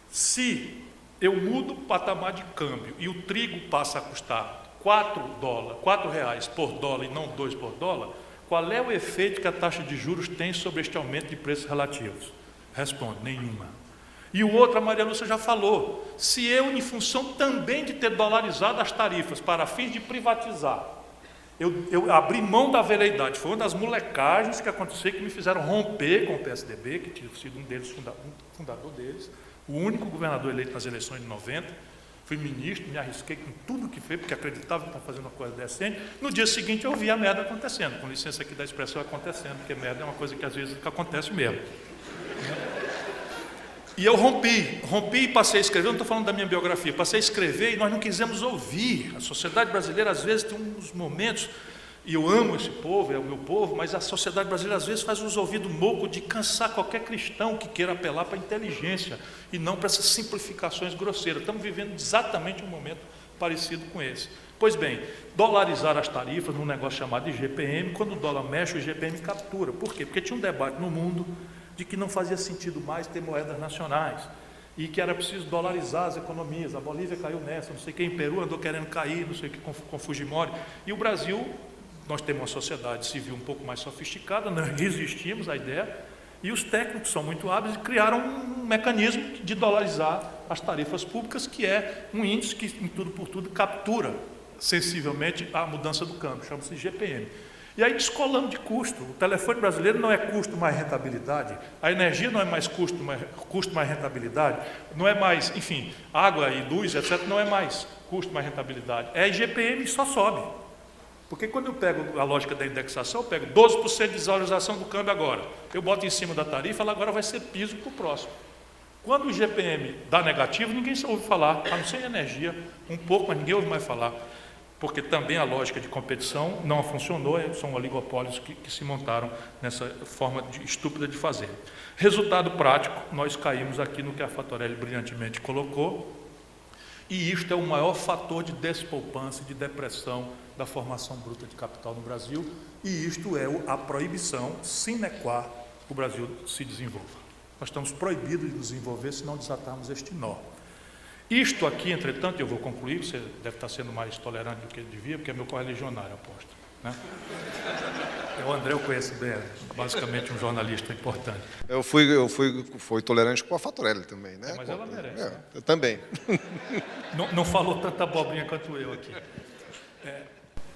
se eu mudo o patamar de câmbio e o trigo passa a custar R$4 por dólar e não 2 por dólar, qual é o efeito que a taxa de juros tem sobre este aumento de preços relativos? Responde, nenhuma. E o outro, a Maria Lúcia já falou, se eu, em função também de ter dolarizado as tarifas para fins de privatizar, eu abri mão da veleidade, foi uma das molecagens que aconteceu, que me fizeram romper com o PSDB, que tinha sido um deles, fundador deles, o único governador eleito nas eleições de 90, fui ministro, me arrisquei com tudo que fez, porque acreditava que estava fazendo uma coisa decente. No dia seguinte eu vi a merda acontecendo, com licença aqui da expressão, acontecendo, porque merda é uma coisa que às vezes acontece mesmo. E eu rompi e passei a escrever, eu não estou falando da minha biografia, passei a escrever e nós não quisemos ouvir. A sociedade brasileira às vezes tem uns momentos, e eu amo esse povo, é o meu povo, mas a sociedade brasileira às vezes faz uns ouvidos moucos de cansar qualquer cristão que queira apelar para a inteligência e não para essas simplificações grosseiras. Estamos vivendo exatamente um momento parecido com esse. Pois bem, dolarizar as tarifas num negócio chamado IGPM, quando o dólar mexe, o IGPM captura. Por quê? Porque tinha um debate no mundo de que não fazia sentido mais ter moedas nacionais e que era preciso dolarizar as economias. A Bolívia caiu nessa, não sei quem, Peru andou querendo cair, não sei o que, com Fujimori. E o Brasil, nós temos uma sociedade civil um pouco mais sofisticada, nós resistimos à ideia, e os técnicos são muito hábeis e criaram um mecanismo de dolarizar as tarifas públicas, que é um índice que, em tudo por tudo, captura sensivelmente a mudança do câmbio, chama-se IGPM. E aí descolamos de custo. O telefone brasileiro não é custo mais rentabilidade, a energia não é mais custo mais rentabilidade, não é mais, enfim, água e luz, etc., não é mais custo mais rentabilidade, é IGPM e só sobe. Porque quando eu pego a lógica da indexação, eu pego 12% de desvalorização do câmbio agora, eu boto em cima da tarifa, ela agora vai ser piso para o próximo. Quando o IGPM dá negativo, ninguém ouve falar, a não ser energia, um pouco, mas ninguém ouve mais falar. Porque também a lógica de competição não funcionou, são oligopólios que se montaram nessa forma estúpida de fazer. Resultado prático, nós caímos aqui no que a Fattorelli brilhantemente colocou, e isto é o maior fator de despoupança e de depressão da formação bruta de capital no Brasil, e isto é a proibição sine qua o Brasil se desenvolva. Nós estamos proibidos de desenvolver se não desatarmos este nó. Isto aqui, entretanto, eu vou concluir, você deve estar sendo mais tolerante do que devia, porque é meu correligionário, aposto. Né? O André eu conheço bem, basicamente um jornalista importante. Eu fui tolerante com a Fattorelli também, né? Mas ela merece. Né? Eu também. Não falou tanta abobrinha quanto eu aqui.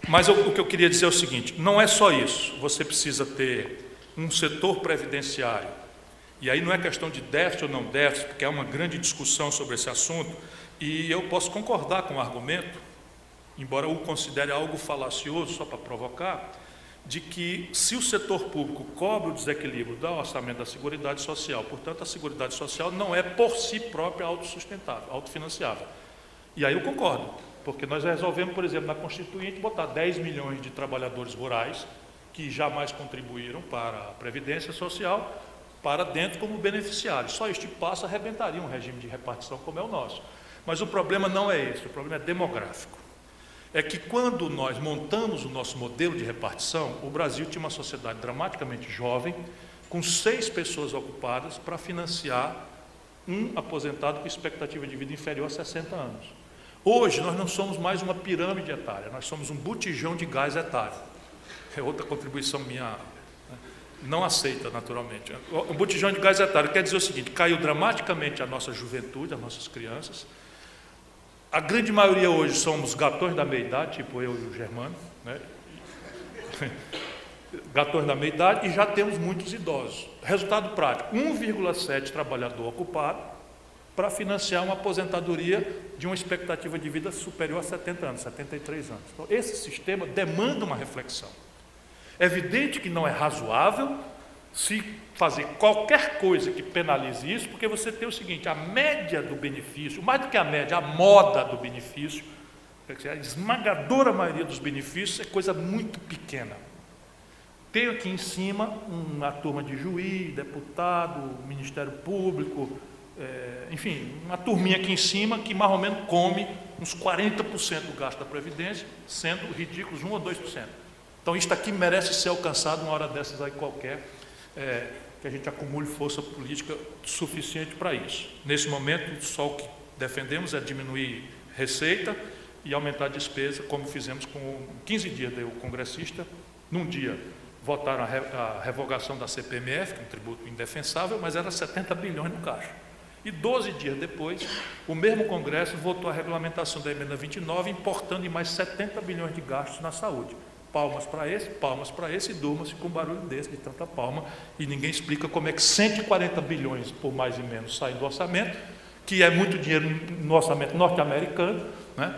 Mas o que eu queria dizer é o seguinte, não é só isso, você precisa ter um setor previdenciário. E aí não é questão de déficit ou não déficit, porque há uma grande discussão sobre esse assunto, e eu posso concordar com o argumento, embora eu o considere algo falacioso, só para provocar, de que se o setor público cobre o desequilíbrio do orçamento da Seguridade Social, portanto, a Seguridade Social não é por si própria autossustentável, autofinanciável. E aí eu concordo, porque nós resolvemos, por exemplo, na Constituinte, botar 10 milhões de trabalhadores rurais que jamais contribuíram para a Previdência Social para dentro como beneficiários. Só este passo arrebentaria um regime de repartição como é o nosso. Mas o problema não é esse, o problema é demográfico. É que quando nós montamos o nosso modelo de repartição, o Brasil tinha uma sociedade dramaticamente jovem, com 6 pessoas ocupadas para financiar um aposentado com expectativa de vida inferior a 60 anos. Hoje nós não somos mais uma pirâmide etária, nós somos um botijão de gás etário. É outra contribuição minha, não aceita naturalmente. O botijão de gás etário quer dizer o seguinte: caiu dramaticamente a nossa juventude, as nossas crianças. A grande maioria hoje somos gatões da meia-idade, tipo eu e o Germano, né? Gatões da meia-idade, e já temos muitos idosos. Resultado prático: 1,7 trabalhador ocupado para financiar uma aposentadoria de uma expectativa de vida superior a 70 anos, 73 anos. Então, esse sistema demanda uma reflexão. É evidente que não é razoável se fazer qualquer coisa que penalize isso, porque você tem o seguinte: a média do benefício, mais do que a média, a moda do benefício, a esmagadora maioria dos benefícios é coisa muito pequena. Tenho aqui em cima uma turma de juiz, deputado, Ministério Público, enfim, uma turminha aqui em cima que mais ou menos come uns 40% do gasto da Previdência, sendo ridículos 1 ou 2%. Então, isto aqui merece ser alcançado uma hora dessas aí qualquer, que a gente acumule força política suficiente para isso. Nesse momento, só o que defendemos é diminuir receita e aumentar a despesa, como fizemos com 15 dias. O congressista, num dia, votaram a revogação da CPMF, que é um tributo indefensável, mas era 70 bilhões no caixa. E 12 dias depois, o mesmo Congresso votou a regulamentação da emenda 29, importando em mais 70 bilhões de gastos na saúde. Palmas para esse, e durma-se com um barulho desse, de tanta palma, e ninguém explica como é que 140 bilhões, por mais e menos, saem do orçamento, que é muito dinheiro no orçamento norte-americano, né?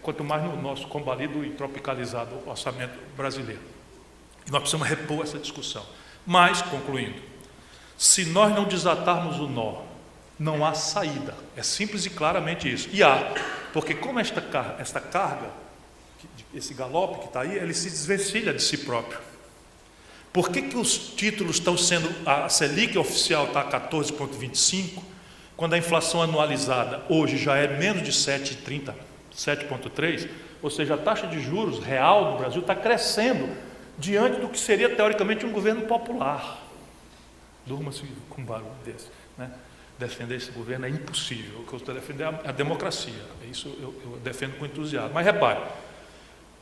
Quanto mais no nosso combalido e tropicalizado orçamento brasileiro. E nós precisamos repor essa discussão. Mas, concluindo, se nós não desatarmos o nó, não há saída. É simples e claramente isso. E há, porque como esta carga, esse galope que está aí, ele se desvencilha de si próprio. Por que os títulos estão sendo, a Selic oficial está a 14,25, quando a inflação anualizada hoje já é menos de 7,30, 7,3, ou seja, a taxa de juros real do Brasil está crescendo diante do que seria teoricamente um governo popular. Durma-se com um barulho desse, né? Defender esse governo é impossível. O que eu estou defendendo é a democracia. Isso eu defendo com entusiasmo. Mas repare,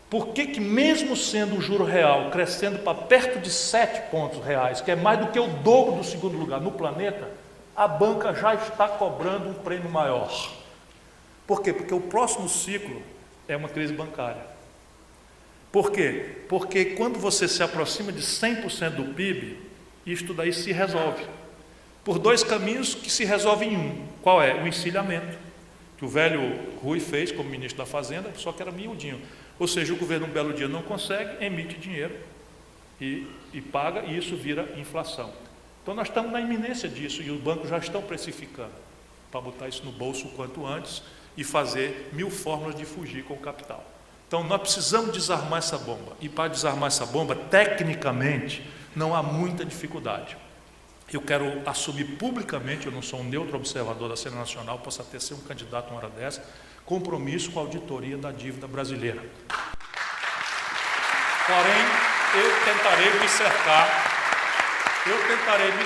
por que mesmo sendo o juro real crescendo para perto de 7 pontos reais, que é mais do que o dobro do segundo lugar no planeta, a banca já está cobrando um prêmio maior? Por quê? Porque o próximo ciclo é uma crise bancária. Por quê? Porque quando você se aproxima de 100% do PIB, isto daí se resolve. Por 2 caminhos que se resolvem em um. Qual é? O encilhamento, que o velho Rui fez como ministro da Fazenda, só que era miudinho. Ou seja, o governo um belo dia não consegue, emite dinheiro e paga, e isso vira inflação. Então nós estamos na iminência disso, e os bancos já estão precificando para botar isso no bolso o quanto antes e fazer 1000 fórmulas de fugir com o capital. Então nós precisamos desarmar essa bomba, e para desarmar essa bomba, tecnicamente, não há muita dificuldade. Eu quero assumir publicamente, eu não sou um neutro observador da cena nacional, posso até ser um candidato uma hora dessa, compromisso com a auditoria da dívida brasileira. Porém, eu tentarei me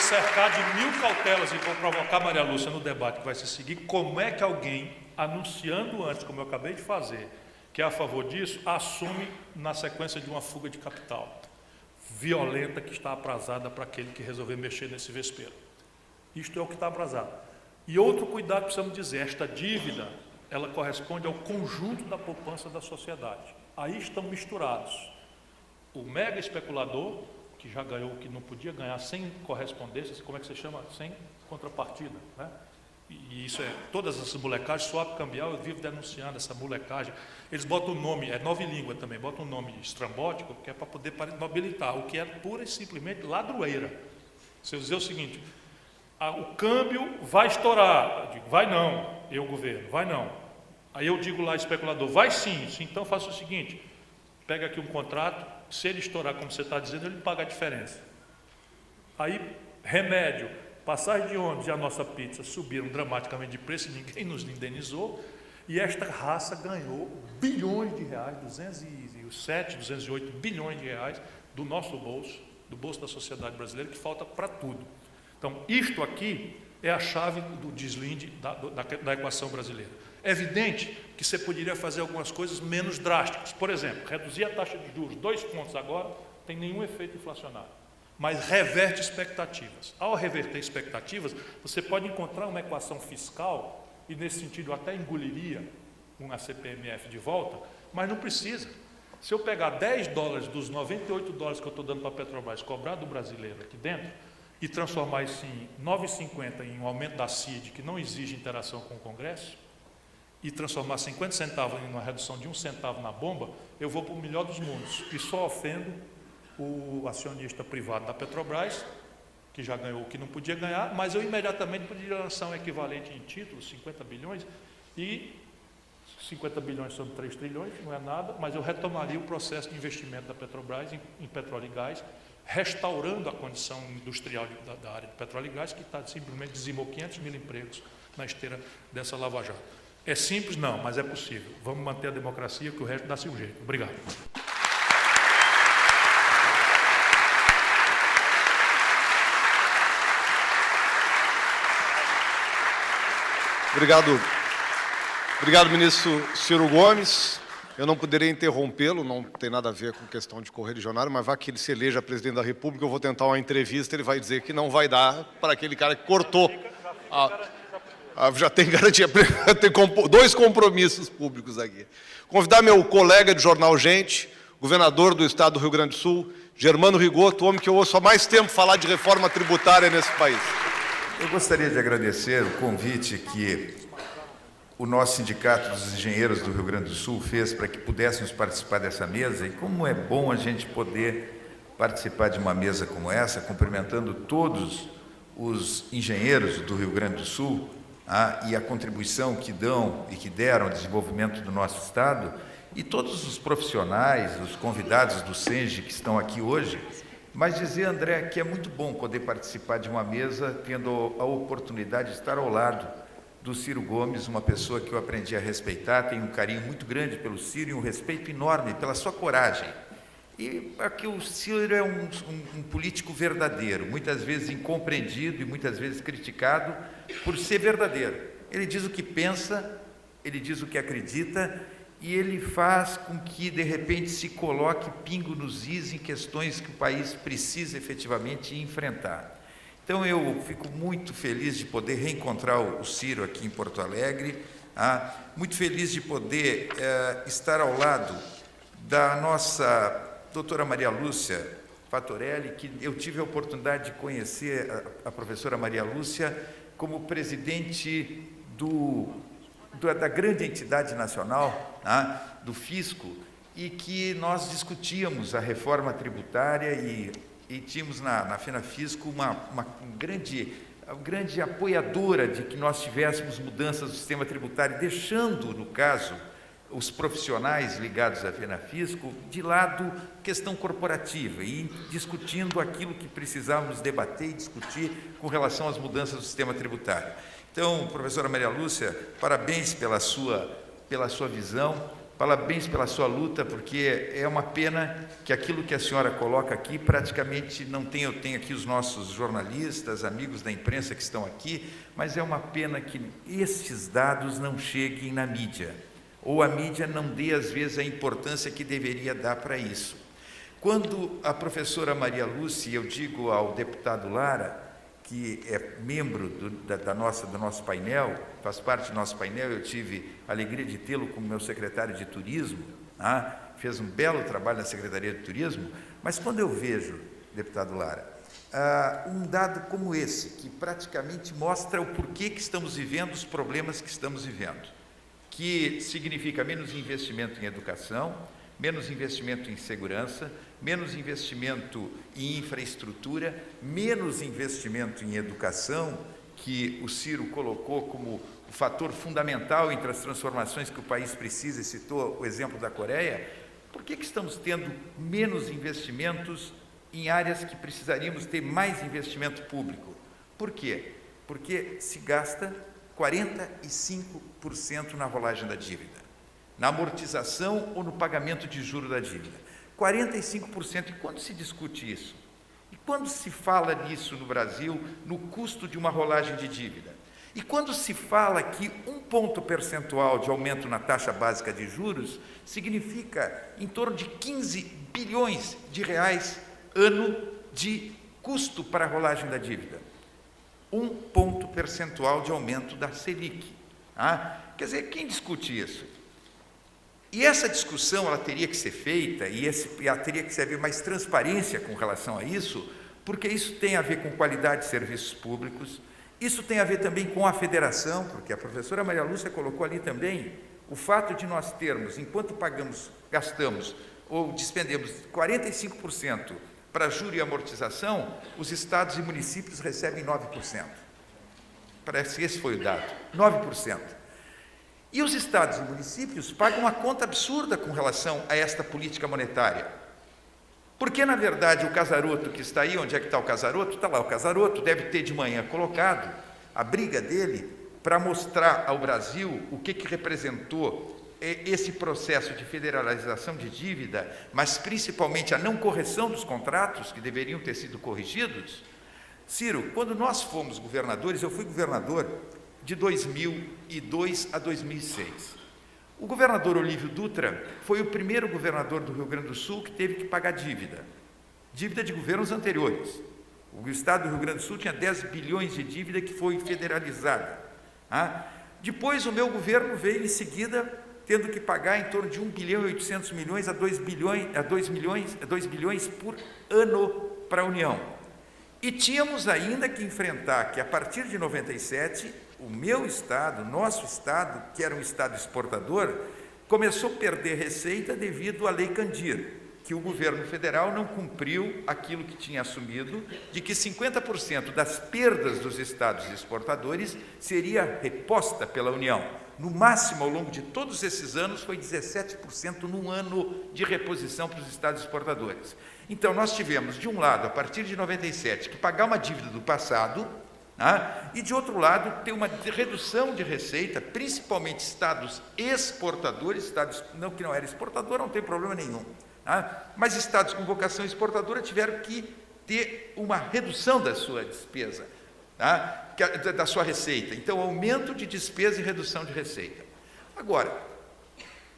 cercar de 1000 cautelas, e vou provocar Maria Lúcia no debate que vai se seguir, como é que alguém, anunciando antes, como eu acabei de fazer, que é a favor disso, assume na sequência de uma fuga de capital violenta que está aprazada para aquele que resolver mexer nesse vespeiro. Isto é o que está aprazado. E outro cuidado que precisamos dizer: esta dívida, ela corresponde ao conjunto da poupança da sociedade. Aí estão misturados o mega especulador, que já ganhou o que não podia ganhar sem correspondência, como é que se chama? Sem contrapartida, né? e isso é, todas essas molecagens, swap cambial, eu vivo denunciando essa molecagem. Eles botam o nome, é nova língua também, botam um nome estrambótico, que é para poder nobilitar, o que é pura e simplesmente ladroeira. Se eu dizer o seguinte, o câmbio vai estourar, eu digo, vai não, eu governo, vai não. Aí eu digo lá, especulador, vai sim, então faça o seguinte, pega aqui um contrato, se ele estourar como você está dizendo, ele paga a diferença. Aí, remédio, passagem de ônibus e a nossa pizza subiram dramaticamente de preço, ninguém nos indenizou, e esta raça ganhou bilhões de reais, 207, 208 bilhões de reais do nosso bolso, do bolso da sociedade brasileira, que falta para tudo. Então, isto aqui é a chave do deslinde da equação brasileira. É evidente que você poderia fazer algumas coisas menos drásticas. Por exemplo, reduzir a taxa de juros 2 pontos agora, não tem nenhum efeito inflacionário, mas reverte expectativas. Ao reverter expectativas, você pode encontrar uma equação fiscal, e nesse sentido até engoliria uma CPMF de volta, mas não precisa. Se eu pegar 10 dólares dos 98 dólares que eu estou dando para a Petrobras, cobrar do brasileiro aqui dentro, e transformar isso em 9,50 em um aumento da CID, que não exige interação com o Congresso, e transformar 50 centavos em uma redução de 1 centavo na bomba, eu vou para o melhor dos mundos. E só ofendo o acionista privado da Petrobras, que já ganhou o que não podia ganhar, mas eu imediatamente poderia lançar um equivalente em títulos, 50 bilhões, e 50 bilhões sobre 3 trilhões, não é nada, mas eu retomaria o processo de investimento da Petrobras em petróleo e gás, restaurando a condição industrial da área de petróleo e gás, que está simplesmente dizimou 500 mil empregos na esteira dessa Lava Jato. É simples? Não, mas é possível. Vamos manter a democracia, que o resto dá-se um jeito. Obrigado. Obrigado, ministro Ciro Gomes. Eu não poderia interrompê-lo, não tem nada a ver com questão de correligionário, mas vai que ele se eleja presidente da República, eu vou tentar uma entrevista, ele vai dizer que não vai dar para aquele cara que cortou. Já tem garantia, tem 2 compromissos públicos aqui. Convidar meu colega de jornal Gente, governador do estado do Rio Grande do Sul, Germano Rigoto, homem que eu ouço há mais tempo falar de reforma tributária nesse país. Eu gostaria de agradecer o convite que o nosso Sindicato dos Engenheiros do Rio Grande do Sul fez para que pudéssemos participar dessa mesa, e como é bom a gente poder participar de uma mesa como essa, cumprimentando todos os engenheiros do Rio Grande do Sul, e a contribuição que dão e que deram ao desenvolvimento do nosso Estado, e todos os profissionais, os convidados do SENGE que estão aqui hoje, mas dizer, André, que é muito bom poder participar de uma mesa, tendo a oportunidade de estar ao lado do Ciro Gomes, uma pessoa que eu aprendi a respeitar, tenho um carinho muito grande pelo Ciro e um respeito enorme pela sua coragem. E aqui o Ciro é um político verdadeiro, muitas vezes incompreendido e muitas vezes criticado por ser verdadeiro. Ele diz o que pensa, ele diz o que acredita e ele faz com que, de repente, se coloque pingo nos is em questões que o país precisa efetivamente enfrentar. Então, eu fico muito feliz de poder reencontrar o Ciro aqui em Porto Alegre, muito feliz de poder estar ao lado da nossa doutora Maria Lúcia Fatorelli, que eu tive a oportunidade de conhecer a professora Maria Lúcia como presidente da grande entidade nacional, do Fisco, e que nós discutíamos a reforma tributária e tínhamos na FENAFISCO uma grande apoiadora de que nós tivéssemos mudanças do sistema tributário, deixando, no caso, os profissionais ligados à FENAFISCO de lado questão corporativa e discutindo aquilo que precisávamos debater e discutir com relação às mudanças do sistema tributário. Então, professora Maria Lúcia, parabéns pela sua visão, parabéns pela sua luta, porque é uma pena que aquilo que a senhora coloca aqui praticamente não tem. Eu tenho aqui os nossos jornalistas, amigos da imprensa que estão aqui, mas é uma pena que esses dados não cheguem na mídia, ou a mídia não dê, às vezes, a importância que deveria dar para isso. Quando a professora Maria Lúcia, eu digo ao deputado Lara, que é membro do nosso painel, faz parte do nosso painel, eu tive a alegria de tê-lo como meu secretário de Turismo, fez um belo trabalho na Secretaria de Turismo, mas quando eu vejo, deputado Lara, um dado como esse, que praticamente mostra o porquê que estamos vivendo os problemas que estamos vivendo, que significa menos investimento em educação, menos investimento em segurança, menos investimento em infraestrutura, menos investimento em educação, que o Ciro colocou como o fator fundamental entre as transformações que o país precisa, e citou o exemplo da Coreia. Por que estamos tendo menos investimentos em áreas que precisaríamos ter mais investimento público? Por quê? Porque se gasta 45% na rolagem da dívida, na amortização ou no pagamento de juros da dívida. 45%. E quando se discute isso? E quando se fala nisso no Brasil, no custo de uma rolagem de dívida? E quando se fala que 1 ponto percentual de aumento na taxa básica de juros significa em torno de 15 bilhões de reais ano de custo para a rolagem da dívida. 1 ponto percentual de aumento da Selic. Quer dizer, quem discute isso? E essa discussão ela teria que ser feita, e ela teria que haver mais transparência com relação a isso, porque isso tem a ver com qualidade de serviços públicos, isso tem a ver também com a federação, porque a professora Maria Lúcia colocou ali também o fato de nós termos, enquanto gastamos ou despendemos 45% para juros e amortização, os estados e municípios recebem 9%. Parece que esse foi o dado, 9%. E os estados e municípios pagam uma conta absurda com relação a esta política monetária. Porque, na verdade, o Casaroto que está aí, onde é que está o Casaroto? Está lá o Casaroto, deve ter de manhã colocado a briga dele para mostrar ao Brasil o que representou esse processo de federalização de dívida, mas principalmente a não correção dos contratos que deveriam ter sido corrigidos. Ciro, quando nós fomos governadores, eu fui governador de 2002 a 2006. O governador Olívio Dutra foi o primeiro governador do Rio Grande do Sul que teve que pagar dívida de governos anteriores. O estado do Rio Grande do Sul tinha 10 bilhões de dívida que foi federalizada. Depois o meu governo veio em seguida tendo que pagar em torno de 1 bilhão e 800 milhões a 2 bilhões por ano para a União. E tínhamos ainda que enfrentar que, a partir de 97, o meu estado, nosso estado, que era um estado exportador, começou a perder receita devido à Lei Candir, que o governo federal não cumpriu aquilo que tinha assumido, de que 50% das perdas dos estados exportadores seria reposta pela União. No máximo, ao longo de todos esses anos, foi 17% num ano de reposição para os estados exportadores. Então, nós tivemos, de um lado, a partir de 97, que pagar uma dívida do passado, e, de outro lado, ter uma redução de receita, principalmente estados exportadores, estados não, que não era exportador, não tem problema nenhum, mas estados com vocação exportadora tiveram que ter uma redução da sua despesa, da sua receita. Então, aumento de despesa e redução de receita. Agora,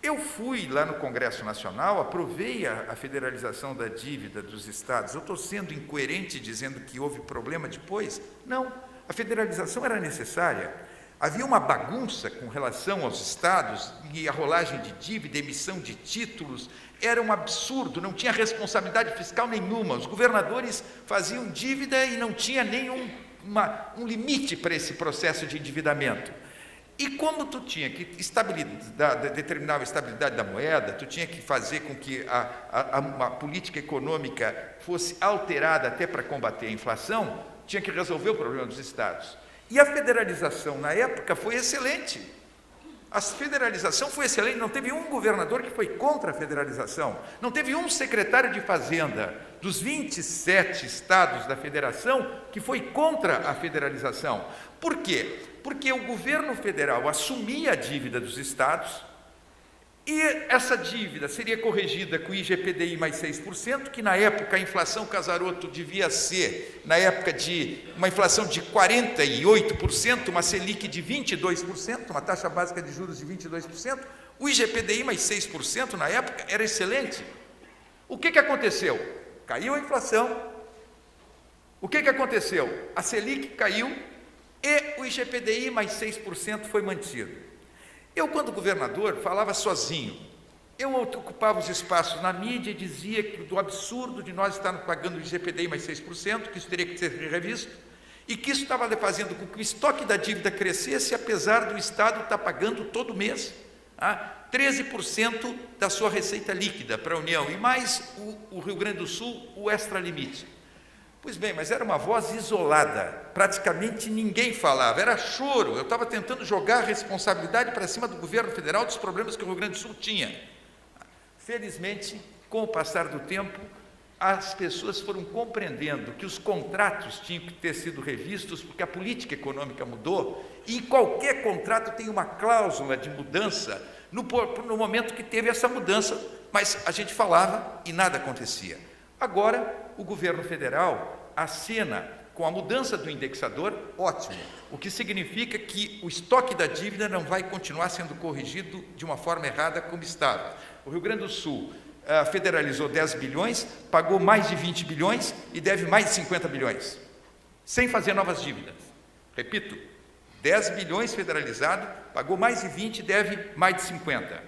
eu fui lá no Congresso Nacional, aprovei a federalização da dívida dos estados. Eu estou sendo incoerente dizendo que houve problema depois? Não, a federalização era necessária. Havia uma bagunça com relação aos estados, e a rolagem de dívida, emissão de títulos, era um absurdo, não tinha responsabilidade fiscal nenhuma. Os governadores faziam dívida e não tinha nenhum limite para esse processo de endividamento. E como tu tinha que determinar a estabilidade da moeda, tu tinha que fazer com que a política econômica fosse alterada até para combater a inflação, tinha que resolver o problema dos estados. E a federalização, na época, foi excelente. A federalização foi excelente, não teve um governador que foi contra a federalização, não teve um secretário de Fazenda dos 27 estados da federação que foi contra a federalização. Por quê? Porque o governo federal assumia a dívida dos estados e essa dívida seria corrigida com o IGPDI mais 6%, que na época a inflação Casaroto devia ser, na época de uma inflação de 48%, uma Selic de 22%, uma taxa básica de juros de 22%, o IGPDI mais 6% na época era excelente. O que aconteceu? Caiu a inflação. O que aconteceu? A Selic caiu e o IGPDI mais 6% foi mantido. Eu, quando governador, falava sozinho. eu ocupava os espaços na mídia e dizia que do absurdo de nós estarmos pagando o IGPDI mais 6%, que isso teria que ser revisto, e que isso estava fazendo com que o estoque da dívida crescesse, apesar do Estado estar pagando todo mês 13% da sua receita líquida para a União, e mais o Rio Grande do Sul, o extralimite. Pois bem, mas era uma voz isolada, praticamente ninguém falava, era choro. Eu estava tentando jogar a responsabilidade para cima do governo federal dos problemas que o Rio Grande do Sul tinha. Felizmente, com o passar do tempo, as pessoas foram compreendendo que os contratos tinham que ter sido revistos, porque a política econômica mudou, e em qualquer contrato tem uma cláusula de mudança no momento que teve essa mudança, mas a gente falava e nada acontecia. Agora, o governo federal acena com a mudança do indexador, ótimo, o que significa que o estoque da dívida não vai continuar sendo corrigido de uma forma errada como estava. O Rio Grande do Sul federalizou 10 bilhões, pagou mais de 20 bilhões e deve mais de 50 bilhões, sem fazer novas dívidas. Repito, 10 bilhões federalizado, pagou mais de 20 e deve mais de 50.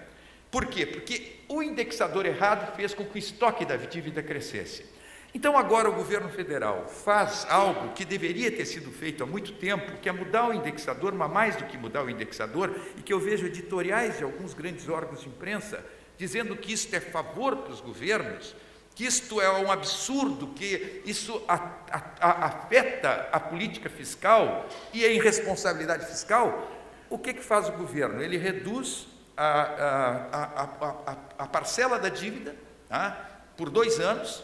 Por quê? Porque o indexador errado fez com que o estoque da dívida crescesse. Então, agora o governo federal faz algo que deveria ter sido feito há muito tempo, que é mudar o indexador, mas mais do que mudar o indexador, e que eu vejo editoriais de alguns grandes órgãos de imprensa dizendo que isto é favor para os governos, que isto é um absurdo, que isso afeta a política fiscal e a irresponsabilidade fiscal. O que faz o governo? Ele reduz a parcela da dívida por 2 anos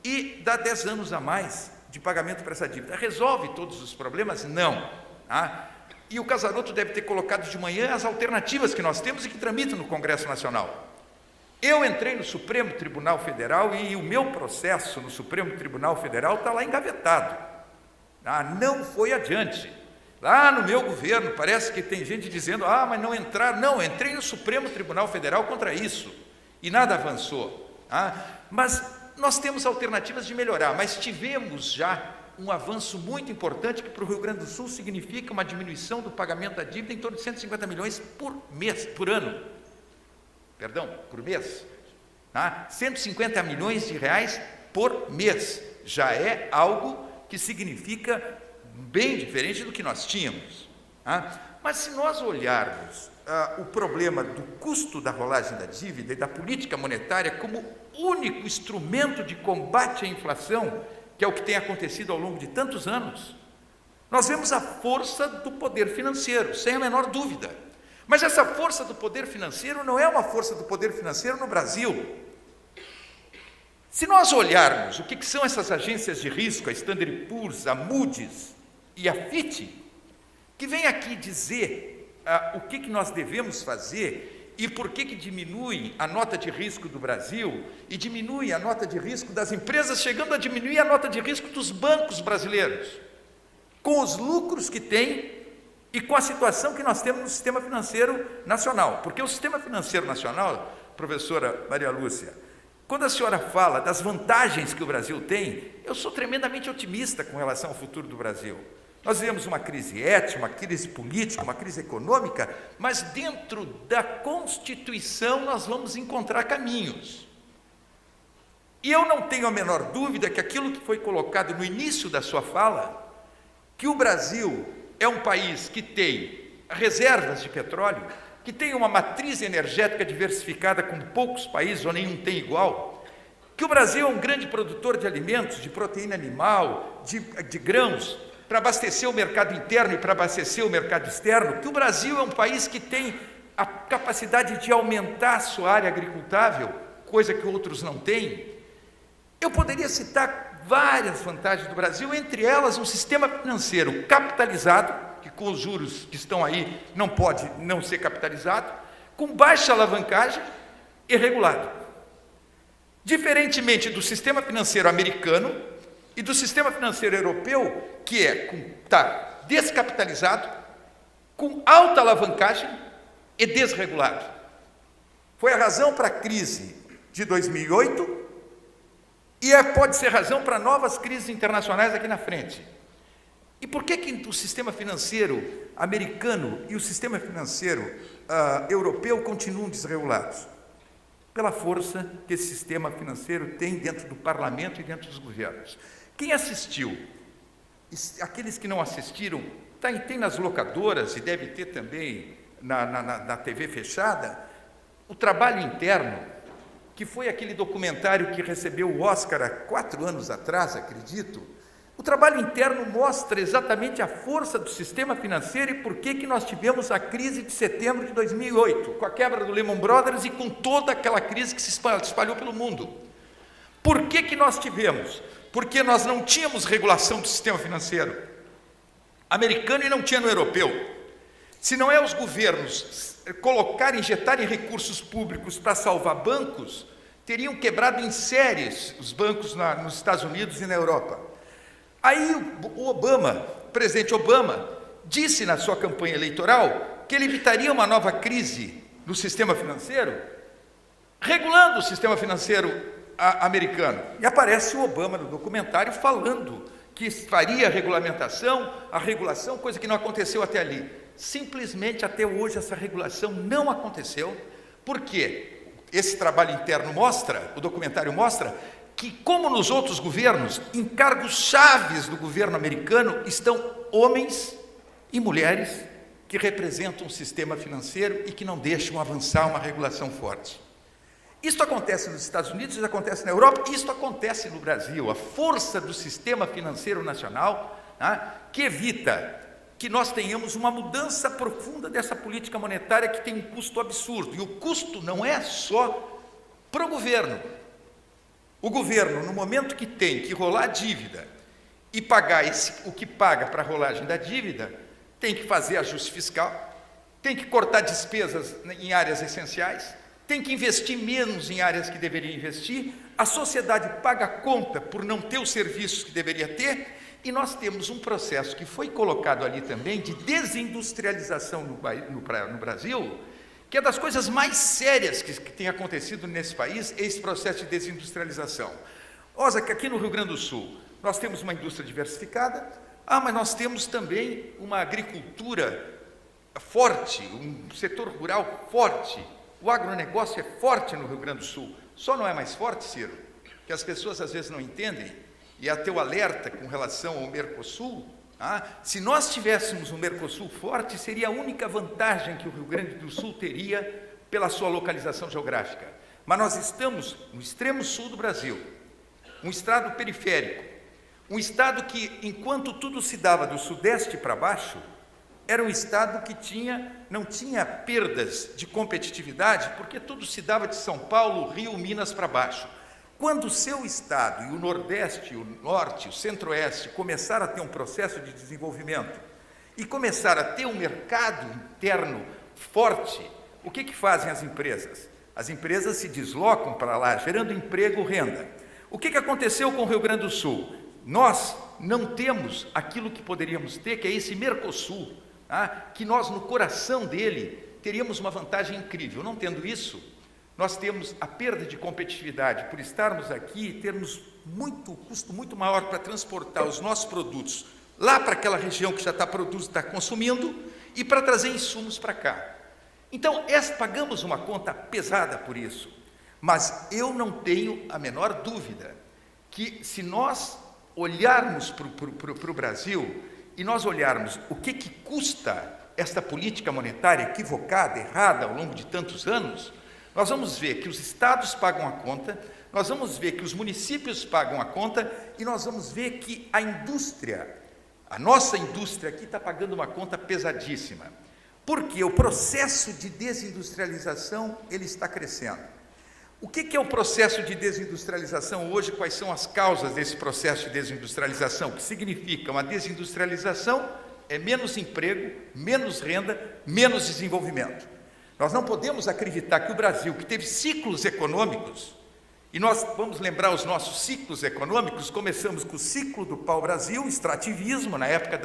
e dá 10 anos a mais de pagamento para essa dívida. Resolve todos os problemas? Não. E o Casarotto deve ter colocado de manhã as alternativas que nós temos e que tramitam no Congresso Nacional. Eu entrei no Supremo Tribunal Federal e o meu processo no Supremo Tribunal Federal está lá engavetado. Não foi adiante. Lá no meu governo, parece que tem gente dizendo, mas não entrar. Não, entrei no Supremo Tribunal Federal contra isso e nada avançou. Mas nós temos alternativas de melhorar, mas tivemos já um avanço muito importante que para o Rio Grande do Sul significa uma diminuição do pagamento da dívida em torno de 150 milhões por mês, 150 milhões de reais por mês, já é algo que significa bem diferente do que nós tínhamos. Mas se nós olharmos o problema do custo da rolagem da dívida e da política monetária como único instrumento de combate à inflação, que é o que tem acontecido ao longo de tantos anos, nós vemos a força do poder financeiro, sem a menor dúvida. Mas essa força do poder financeiro não é uma força do poder financeiro no Brasil. Se nós olharmos o que são essas agências de risco, a Standard & Poor's, a Moody's e a Fitch, que vem aqui dizer o que nós devemos fazer e por que diminui a nota de risco do Brasil e diminui a nota de risco das empresas, chegando a diminuir a nota de risco dos bancos brasileiros, com os lucros que tem e com a situação que nós temos no sistema financeiro nacional. Porque o sistema financeiro nacional, professora Maria Lúcia, quando a senhora fala das vantagens que o Brasil tem, eu sou tremendamente otimista com relação ao futuro do Brasil. Nós vivemos uma crise ética, uma crise política, uma crise econômica, mas dentro da Constituição nós vamos encontrar caminhos. E eu não tenho a menor dúvida que aquilo que foi colocado no início da sua fala, que o Brasil é um país que tem reservas de petróleo, que tem uma matriz energética diversificada como poucos países ou nenhum tem igual, que o Brasil é um grande produtor de alimentos, de proteína animal, de grãos, para abastecer o mercado interno e para abastecer o mercado externo, que o Brasil é um país que tem a capacidade de aumentar a sua área agricultável, coisa que outros não têm. Eu poderia citar várias vantagens do Brasil, entre elas um sistema financeiro capitalizado, que com os juros que estão aí não pode não ser capitalizado, com baixa alavancagem e regulado. Diferentemente do sistema financeiro americano e do sistema financeiro europeu, que está descapitalizado, com alta alavancagem e desregulado. Foi a razão para a crise de 2008 e pode ser razão para novas crises internacionais aqui na frente. E por que o sistema financeiro americano e o sistema financeiro europeu continuam desregulados? pela força que esse sistema financeiro tem dentro do parlamento e dentro dos governos. Quem assistiu, aqueles que não assistiram, tem nas locadoras e deve ter também na TV fechada, o Trabalho Interno, que foi aquele documentário que recebeu o Oscar há 4 anos atrás, acredito. O Trabalho Interno mostra exatamente a força do sistema financeiro e por que nós tivemos a crise de setembro de 2008, com a quebra do Lehman Brothers e com toda aquela crise que se espalhou pelo mundo. Por que nós tivemos? Porque nós não tínhamos regulação do sistema financeiro americano e não tinha no europeu. Se não é os governos injetarem recursos públicos para salvar bancos, teriam quebrado em séries os bancos nos Estados Unidos e na Europa. Aí o presidente Obama, disse na sua campanha eleitoral que ele evitaria uma nova crise no sistema financeiro, regulando o sistema financeiro americano. E aparece o Obama no documentário falando que faria a regulação, coisa que não aconteceu até ali. Simplesmente até hoje essa regulação não aconteceu, porque esse trabalho interno mostra, o documentário mostra, que como nos outros governos, em cargos chaves do governo americano estão homens e mulheres que representam o sistema financeiro e que não deixam avançar uma regulação forte. Isto acontece nos Estados Unidos, isso acontece na Europa, isto acontece no Brasil. A força do sistema financeiro nacional, que evita que nós tenhamos uma mudança profunda dessa política monetária que tem um custo absurdo. E o custo não é só para o governo. O governo, no momento que tem que rolar a dívida e pagar o que paga para a rolagem da dívida, tem que fazer ajuste fiscal, tem que cortar despesas em áreas essenciais, tem que investir menos em áreas que deveria investir, a sociedade paga a conta por não ter os serviços que deveria ter, e nós temos um processo que foi colocado ali também de desindustrialização no Brasil, que é das coisas mais sérias que tem acontecido nesse país, esse processo de desindustrialização. Olha, que aqui no Rio Grande do Sul, nós temos uma indústria diversificada, mas nós temos também uma agricultura forte, um setor rural forte. O agronegócio é forte no Rio Grande do Sul. Só não é mais forte, Ciro, que as pessoas às vezes não entendem, e até o alerta com relação ao Mercosul. Se nós tivéssemos um Mercosul forte, seria a única vantagem que o Rio Grande do Sul teria pela sua localização geográfica. Mas nós estamos no extremo sul do Brasil, um estado periférico, um estado que, enquanto tudo se dava do sudeste para baixo, era um estado que não tinha perdas de competitividade, porque tudo se dava de São Paulo, Rio, Minas para baixo. Quando o seu estado, e o Nordeste, o Norte, o Centro-Oeste, começaram a ter um processo de desenvolvimento e começaram a ter um mercado interno forte, o que fazem as empresas? As empresas se deslocam para lá, gerando emprego, renda. O que aconteceu com o Rio Grande do Sul? Nós não temos aquilo que poderíamos ter, que é esse Mercosul, que nós, no coração dele, teríamos uma vantagem incrível. Não tendo isso, nós temos a perda de competitividade por estarmos aqui e termos custo muito maior para transportar os nossos produtos lá para aquela região que já está consumindo e para trazer insumos para cá. Então, pagamos uma conta pesada por isso, mas eu não tenho a menor dúvida que, se nós olharmos para o Brasil e nós olharmos o que custa esta política monetária equivocada, errada ao longo de tantos anos, nós vamos ver que os estados pagam a conta, nós vamos ver que os municípios pagam a conta e nós vamos ver que a nossa indústria aqui está pagando uma conta pesadíssima. Porque o processo de desindustrialização, ele está crescendo. O que é o processo de desindustrialização hoje? Quais são as causas desse processo de desindustrialização? O que significa uma desindustrialização é menos emprego, menos renda, menos desenvolvimento. Nós não podemos acreditar que o Brasil, que teve ciclos econômicos, e nós vamos lembrar os nossos ciclos econômicos, começamos com o ciclo do pau-brasil, extrativismo, na época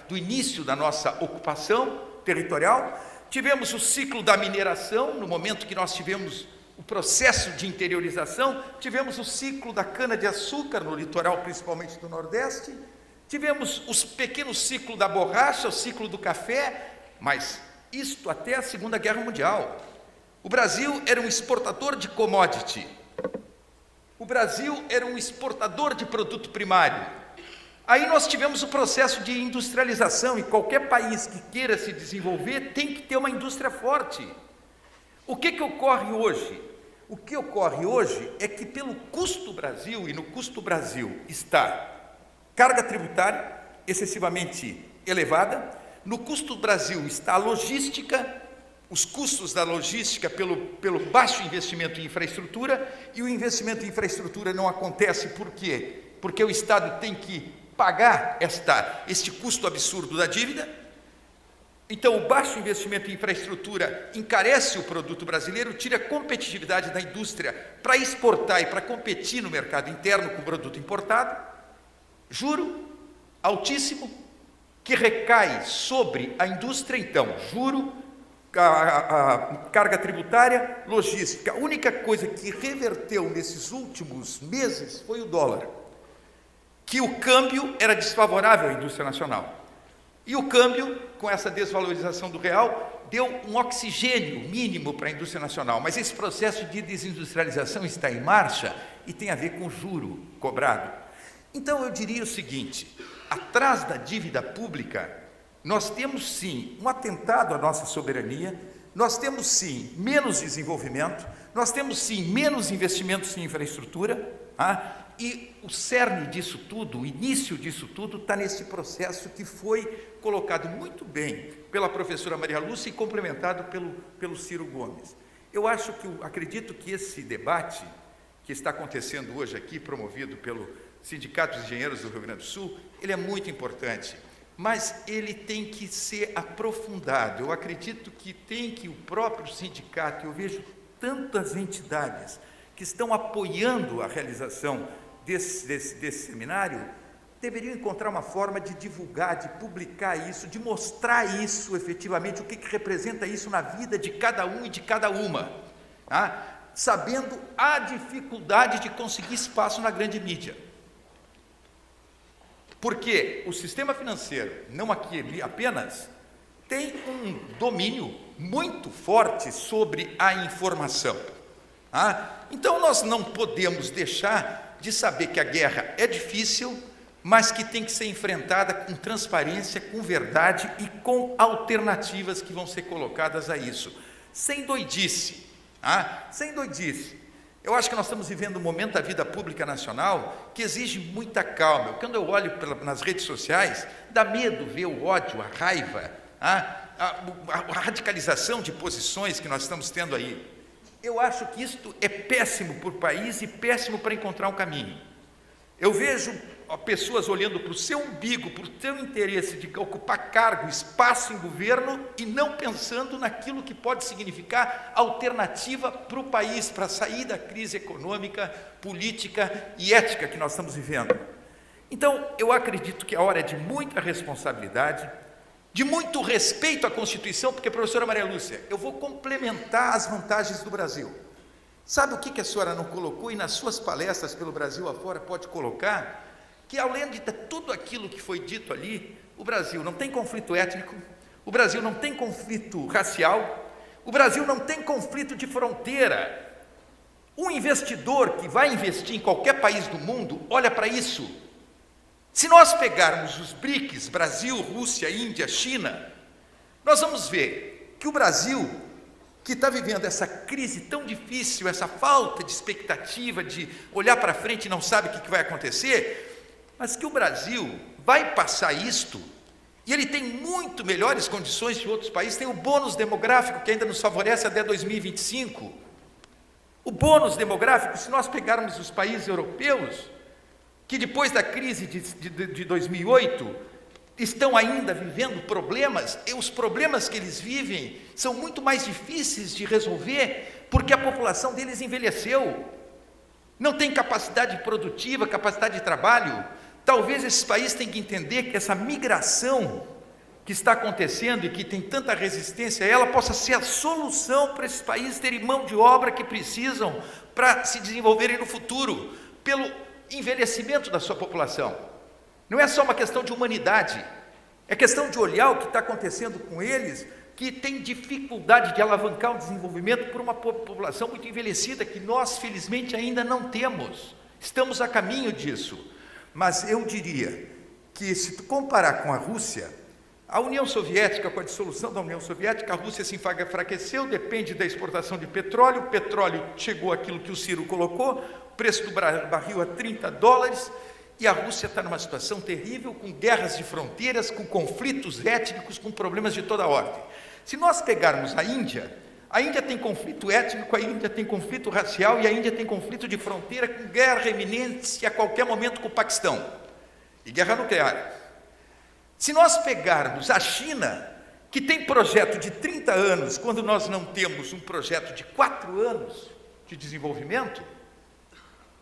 do início da nossa ocupação territorial, tivemos o ciclo da mineração, no momento que nós tivemos o processo de interiorização, tivemos o ciclo da cana-de-açúcar, no litoral principalmente do Nordeste, tivemos o pequeno ciclo da borracha, o ciclo do café, mas isto até a Segunda Guerra Mundial. O Brasil era um exportador de commodity. O Brasil era um exportador de produto primário. Aí nós tivemos o processo de industrialização, e qualquer país que queira se desenvolver tem que ter uma indústria forte. O que ocorre hoje? O que ocorre hoje é que pelo custo Brasil, e no custo Brasil está carga tributária excessivamente elevada, no custo Brasil está a logística, os custos da logística pelo baixo investimento em infraestrutura, e o investimento em infraestrutura não acontece por quê? Porque o Estado tem que pagar este custo absurdo da dívida. Então, o baixo investimento em infraestrutura encarece o produto brasileiro, tira a competitividade da indústria para exportar e para competir no mercado interno com o produto importado. Juro altíssimo, que recai sobre a indústria, então, juro, a carga tributária, logística. A única coisa que reverteu nesses últimos meses foi o dólar, que o câmbio era desfavorável à indústria nacional. E o câmbio, com essa desvalorização do real, deu um oxigênio mínimo para a indústria nacional. Mas esse processo de desindustrialização está em marcha e tem a ver com o juro cobrado. Então, eu diria o seguinte: atrás da dívida pública, nós temos sim um atentado à nossa soberania, nós temos sim menos desenvolvimento, nós temos sim menos investimentos em infraestrutura, e o cerne disso tudo, o início disso tudo, está nesse processo que foi colocado muito bem pela professora Maria Lúcia e complementado pelo Ciro Gomes. Acredito que esse debate que está acontecendo hoje aqui, promovido pelo Sindicato dos Engenheiros do Rio Grande do Sul, ele é muito importante, mas ele tem que ser aprofundado. Eu acredito que o próprio sindicato, eu vejo tantas entidades que estão apoiando a realização desse seminário, deveriam encontrar uma forma de divulgar, de publicar isso, de mostrar isso efetivamente, o que representa isso na vida de cada um e de cada uma, sabendo a dificuldade de conseguir espaço na grande mídia. Porque o sistema financeiro, não aqui apenas, tem um domínio muito forte sobre a informação. Então, nós não podemos deixar de saber que a guerra é difícil, mas que tem que ser enfrentada com transparência, com verdade e com alternativas que vão ser colocadas a isso. Sem doidice. Sem doidice. Eu acho que nós estamos vivendo um momento da vida pública nacional que exige muita calma. Quando eu olho nas redes sociais, dá medo ver o ódio, a raiva, a radicalização de posições que nós estamos tendo aí. Eu acho que isto é péssimo para o país e péssimo para encontrar um caminho. Eu vejo pessoas olhando para o seu umbigo, para o seu interesse de ocupar cargo, espaço em governo e não pensando naquilo que pode significar alternativa para o país, para sair da crise econômica, política e ética que nós estamos vivendo. Então, eu acredito que a hora é de muita responsabilidade, de muito respeito à Constituição, porque, professora Maria Lúcia, eu vou complementar as vantagens do Brasil. Sabe o que a senhora não colocou e nas suas palestras pelo Brasil afora pode colocar? Que além de tudo aquilo que foi dito ali, o Brasil não tem conflito étnico, o Brasil não tem conflito racial, o Brasil não tem conflito de fronteira. Um investidor que vai investir em qualquer país do mundo olha para isso. Se nós pegarmos os BRICS, Brasil, Rússia, Índia, China, nós vamos ver que o Brasil, que está vivendo essa crise tão difícil, essa falta de expectativa, de olhar para frente e não sabe o que vai acontecer, mas que o Brasil vai passar isto, e ele tem muito melhores condições que outros países, tem o bônus demográfico que ainda nos favorece até 2025. O bônus demográfico, se nós pegarmos os países europeus, que depois da crise de 2008, estão ainda vivendo problemas, e os problemas que eles vivem são muito mais difíceis de resolver, porque a população deles envelheceu, não tem capacidade produtiva, capacidade de trabalho. Talvez esses países tenham que entender que essa migração que está acontecendo e que tem tanta resistência, ela possa ser a solução para esses países terem mão de obra que precisam para se desenvolverem no futuro, pelo envelhecimento da sua população. Não é só uma questão de humanidade, é questão de olhar o que está acontecendo com eles que tem dificuldade de alavancar o desenvolvimento por uma população muito envelhecida, que nós, felizmente, ainda não temos. Estamos a caminho disso. Mas eu diria que, se tu comparar com a Rússia, a União Soviética, com a dissolução da União Soviética, a Rússia se enfraqueceu, depende da exportação de petróleo, o petróleo chegou àquilo que o Ciro colocou, o preço do barril a $30, e a Rússia está numa situação terrível, com guerras de fronteiras, com conflitos étnicos, com problemas de toda ordem. Se nós pegarmos a Índia tem conflito étnico, a Índia tem conflito racial e a Índia tem conflito de fronteira, com guerra iminente a qualquer momento com o Paquistão, e guerra nuclear. Se nós pegarmos a China, que tem projeto de 30 anos, quando nós não temos um projeto de 4 anos de desenvolvimento,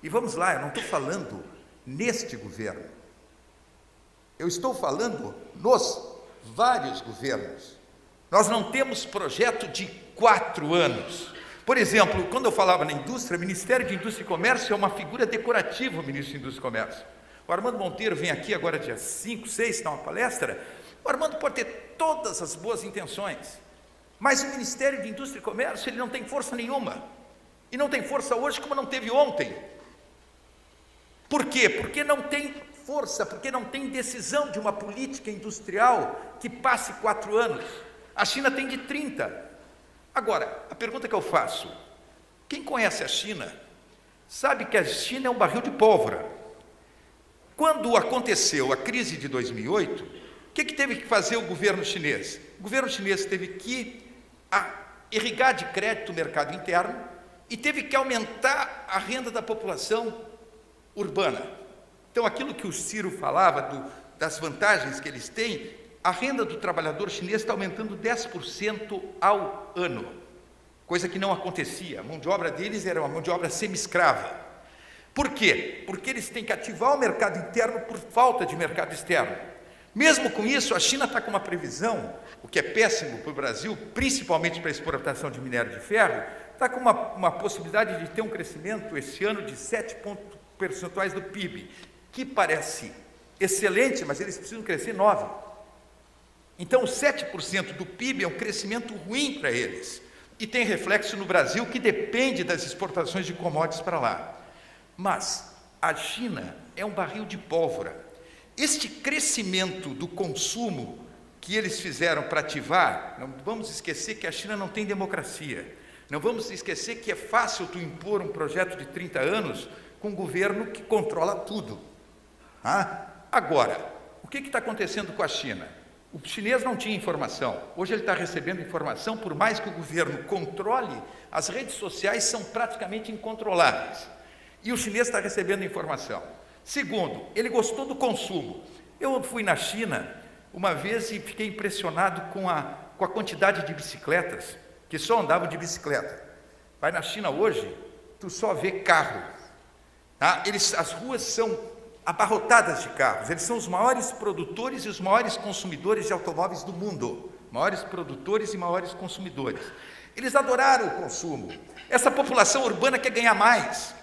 e vamos lá, eu não estou falando neste governo, eu estou falando nos vários governos. Nós não temos projeto de 4 anos. Por exemplo, quando eu falava na indústria, o Ministério de Indústria e Comércio é uma figura decorativa, o Ministro de Indústria e Comércio. O Armando Monteiro vem aqui agora dia 5, 6, dar uma palestra. O Armando pode ter todas as boas intenções, mas o Ministério de Indústria e Comércio, ele não tem força nenhuma. E não tem força hoje como não teve ontem. Por quê? Porque não tem força, porque não tem decisão de uma política industrial que passe 4 anos. A China tem de 30. Agora, a pergunta que eu faço, quem conhece a China, sabe que a China é um barril de pólvora. Quando aconteceu a crise de 2008, o que teve que fazer o governo chinês? O governo chinês teve que irrigar de crédito o mercado interno e teve que aumentar a renda da população urbana. Então, aquilo que o Ciro falava das vantagens que eles têm, a renda do trabalhador chinês está aumentando 10% ao ano, coisa que não acontecia. A mão de obra deles era uma mão de obra semi-escrava. Por quê? Porque eles têm que ativar o mercado interno por falta de mercado externo. Mesmo com isso, a China está com uma previsão, o que é péssimo para o Brasil, principalmente para a exportação de minério de ferro, está com uma possibilidade de ter um crescimento esse ano de 7 pontos percentuais do PIB, que parece excelente, mas eles precisam crescer 9%. Então, 7% do PIB é um crescimento ruim para eles. E tem reflexo no Brasil, que depende das exportações de commodities para lá. Mas a China é um barril de pólvora. Este crescimento do consumo que eles fizeram para ativar, não vamos esquecer que a China não tem democracia. Não vamos esquecer que é fácil tu impor um projeto de 30 anos com um governo que controla tudo. Agora, o que está acontecendo com a China? O chinês não tinha informação. Hoje ele está recebendo informação, por mais que o governo controle, as redes sociais são praticamente incontroláveis. E o chinês está recebendo informação. Segundo, ele gostou do consumo. Eu fui na China uma vez e fiquei impressionado com a quantidade de bicicletas, que só andavam de bicicleta. Vai na China hoje, tu só vê carro. As ruas são abarrotadas de carros. Eles são os maiores produtores e os maiores consumidores de automóveis do mundo. Maiores produtores e maiores consumidores. Eles adoraram o consumo. Essa população urbana quer ganhar mais.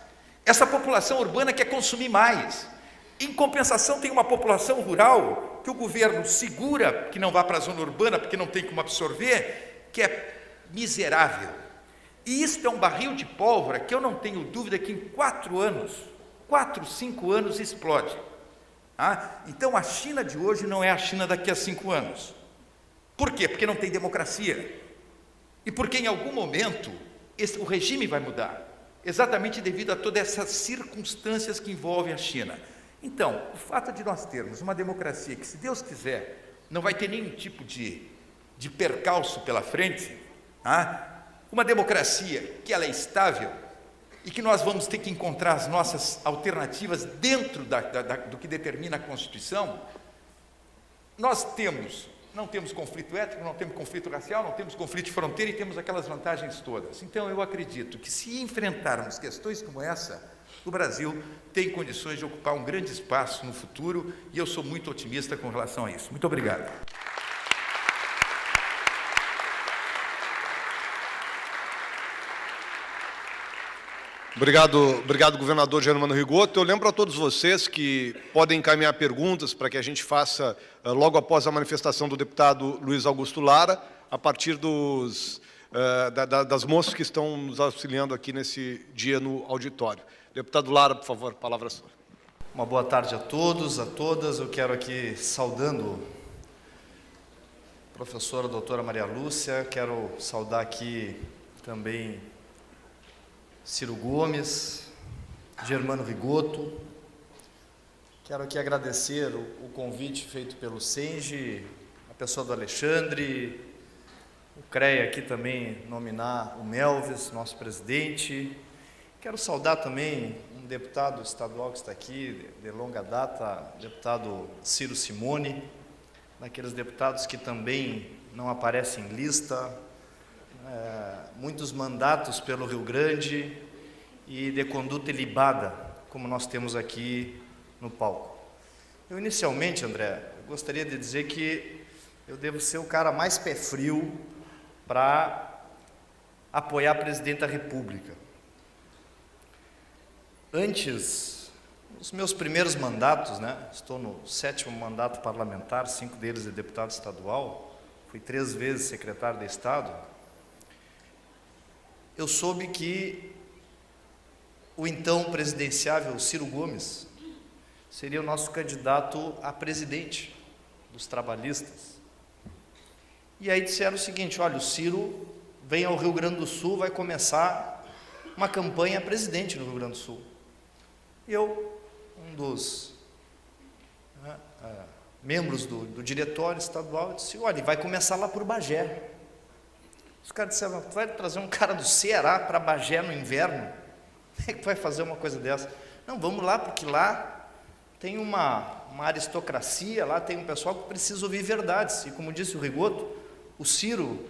Essa população urbana quer consumir mais. Em compensação, tem uma população rural que o governo segura que não vá para a zona urbana porque não tem como absorver, que é miserável. E isso é um barril de pólvora que eu não tenho dúvida que em 4 anos, 4, 5 anos explode. Então a China de hoje não é a China daqui a 5 anos. Por quê? Porque não tem democracia. E porque em algum momento o regime vai mudar. Exatamente devido a todas essas circunstâncias que envolvem a China. Então, o fato de nós termos uma democracia que, se Deus quiser, não vai ter nenhum tipo de percalço pela frente, uma democracia que ela é estável e que nós vamos ter que encontrar as nossas alternativas dentro do que determina a Constituição, nós não temos conflito étnico, não temos conflito racial, não temos conflito de fronteira e temos aquelas vantagens todas. Então, eu acredito que, se enfrentarmos questões como essa, o Brasil tem condições de ocupar um grande espaço no futuro e eu sou muito otimista com relação a isso. Muito obrigado. Obrigado, governador Germano Rigotto. Eu lembro a todos vocês que podem encaminhar perguntas para que a gente faça logo após a manifestação do deputado Luiz Augusto Lara. a partir das moças que estão nos auxiliando aqui nesse dia no auditório. Deputado Lara, por favor, a palavra é sua. Uma boa tarde a todos, a todas. Eu quero aqui, saudando a professora doutora Maria Lúcia, quero saudar aqui também Ciro Gomes, Germano Rigoto. Quero aqui agradecer o convite feito pelo Senge, a pessoa do Alexandre, o CREA aqui também nominar o Melvis, nosso presidente. Quero saudar também um deputado estadual que está aqui, de longa data, deputado Ciro Simone, daqueles deputados que também não aparecem em lista, muitos mandatos pelo Rio Grande e de conduta ilibada, como nós temos aqui no palco. Eu, inicialmente, André, gostaria de dizer que eu devo ser o cara mais pé frio para apoiar a presidente da República. Antes, os meus primeiros mandatos, estou no 7º mandato parlamentar, 5 deles de deputado estadual, fui 3 vezes secretário de Estado, eu soube que o então presidenciável Ciro Gomes seria o nosso candidato a presidente dos trabalhistas. E aí disseram o seguinte: olha, o Ciro vem ao Rio Grande do Sul, vai começar uma campanha a presidente no Rio Grande do Sul. E eu, um dos membros do diretório estadual, disse: olha, vai começar lá por Bagé. Os caras disseram: tu vai trazer um cara do Ceará para Bagé no inverno? Como é que tu vai fazer uma coisa dessa? Não, vamos lá, porque lá tem uma aristocracia, lá tem um pessoal que precisa ouvir verdades. E como disse o Rigoto, o Ciro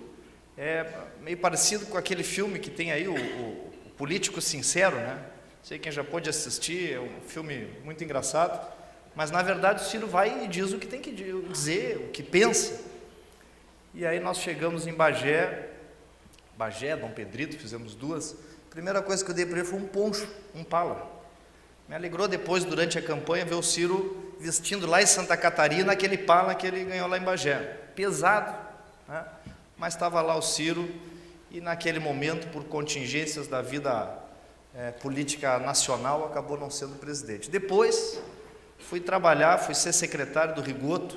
é meio parecido com aquele filme que tem aí, o Político Sincero, Não sei quem já pôde assistir, é um filme muito engraçado, mas na verdade o Ciro vai e diz o que tem que dizer, o que pensa. E aí nós chegamos em Bagé, Dom Pedrito, fizemos 2. A primeira coisa que eu dei para ele foi um poncho, um pala. Me alegrou depois, durante a campanha, ver o Ciro vestindo lá em Santa Catarina aquele pala que ele ganhou lá em Bagé. Pesado, mas estava lá o Ciro, e naquele momento, por contingências da vida política nacional, acabou não sendo presidente. Depois, fui ser secretário do Rigoto,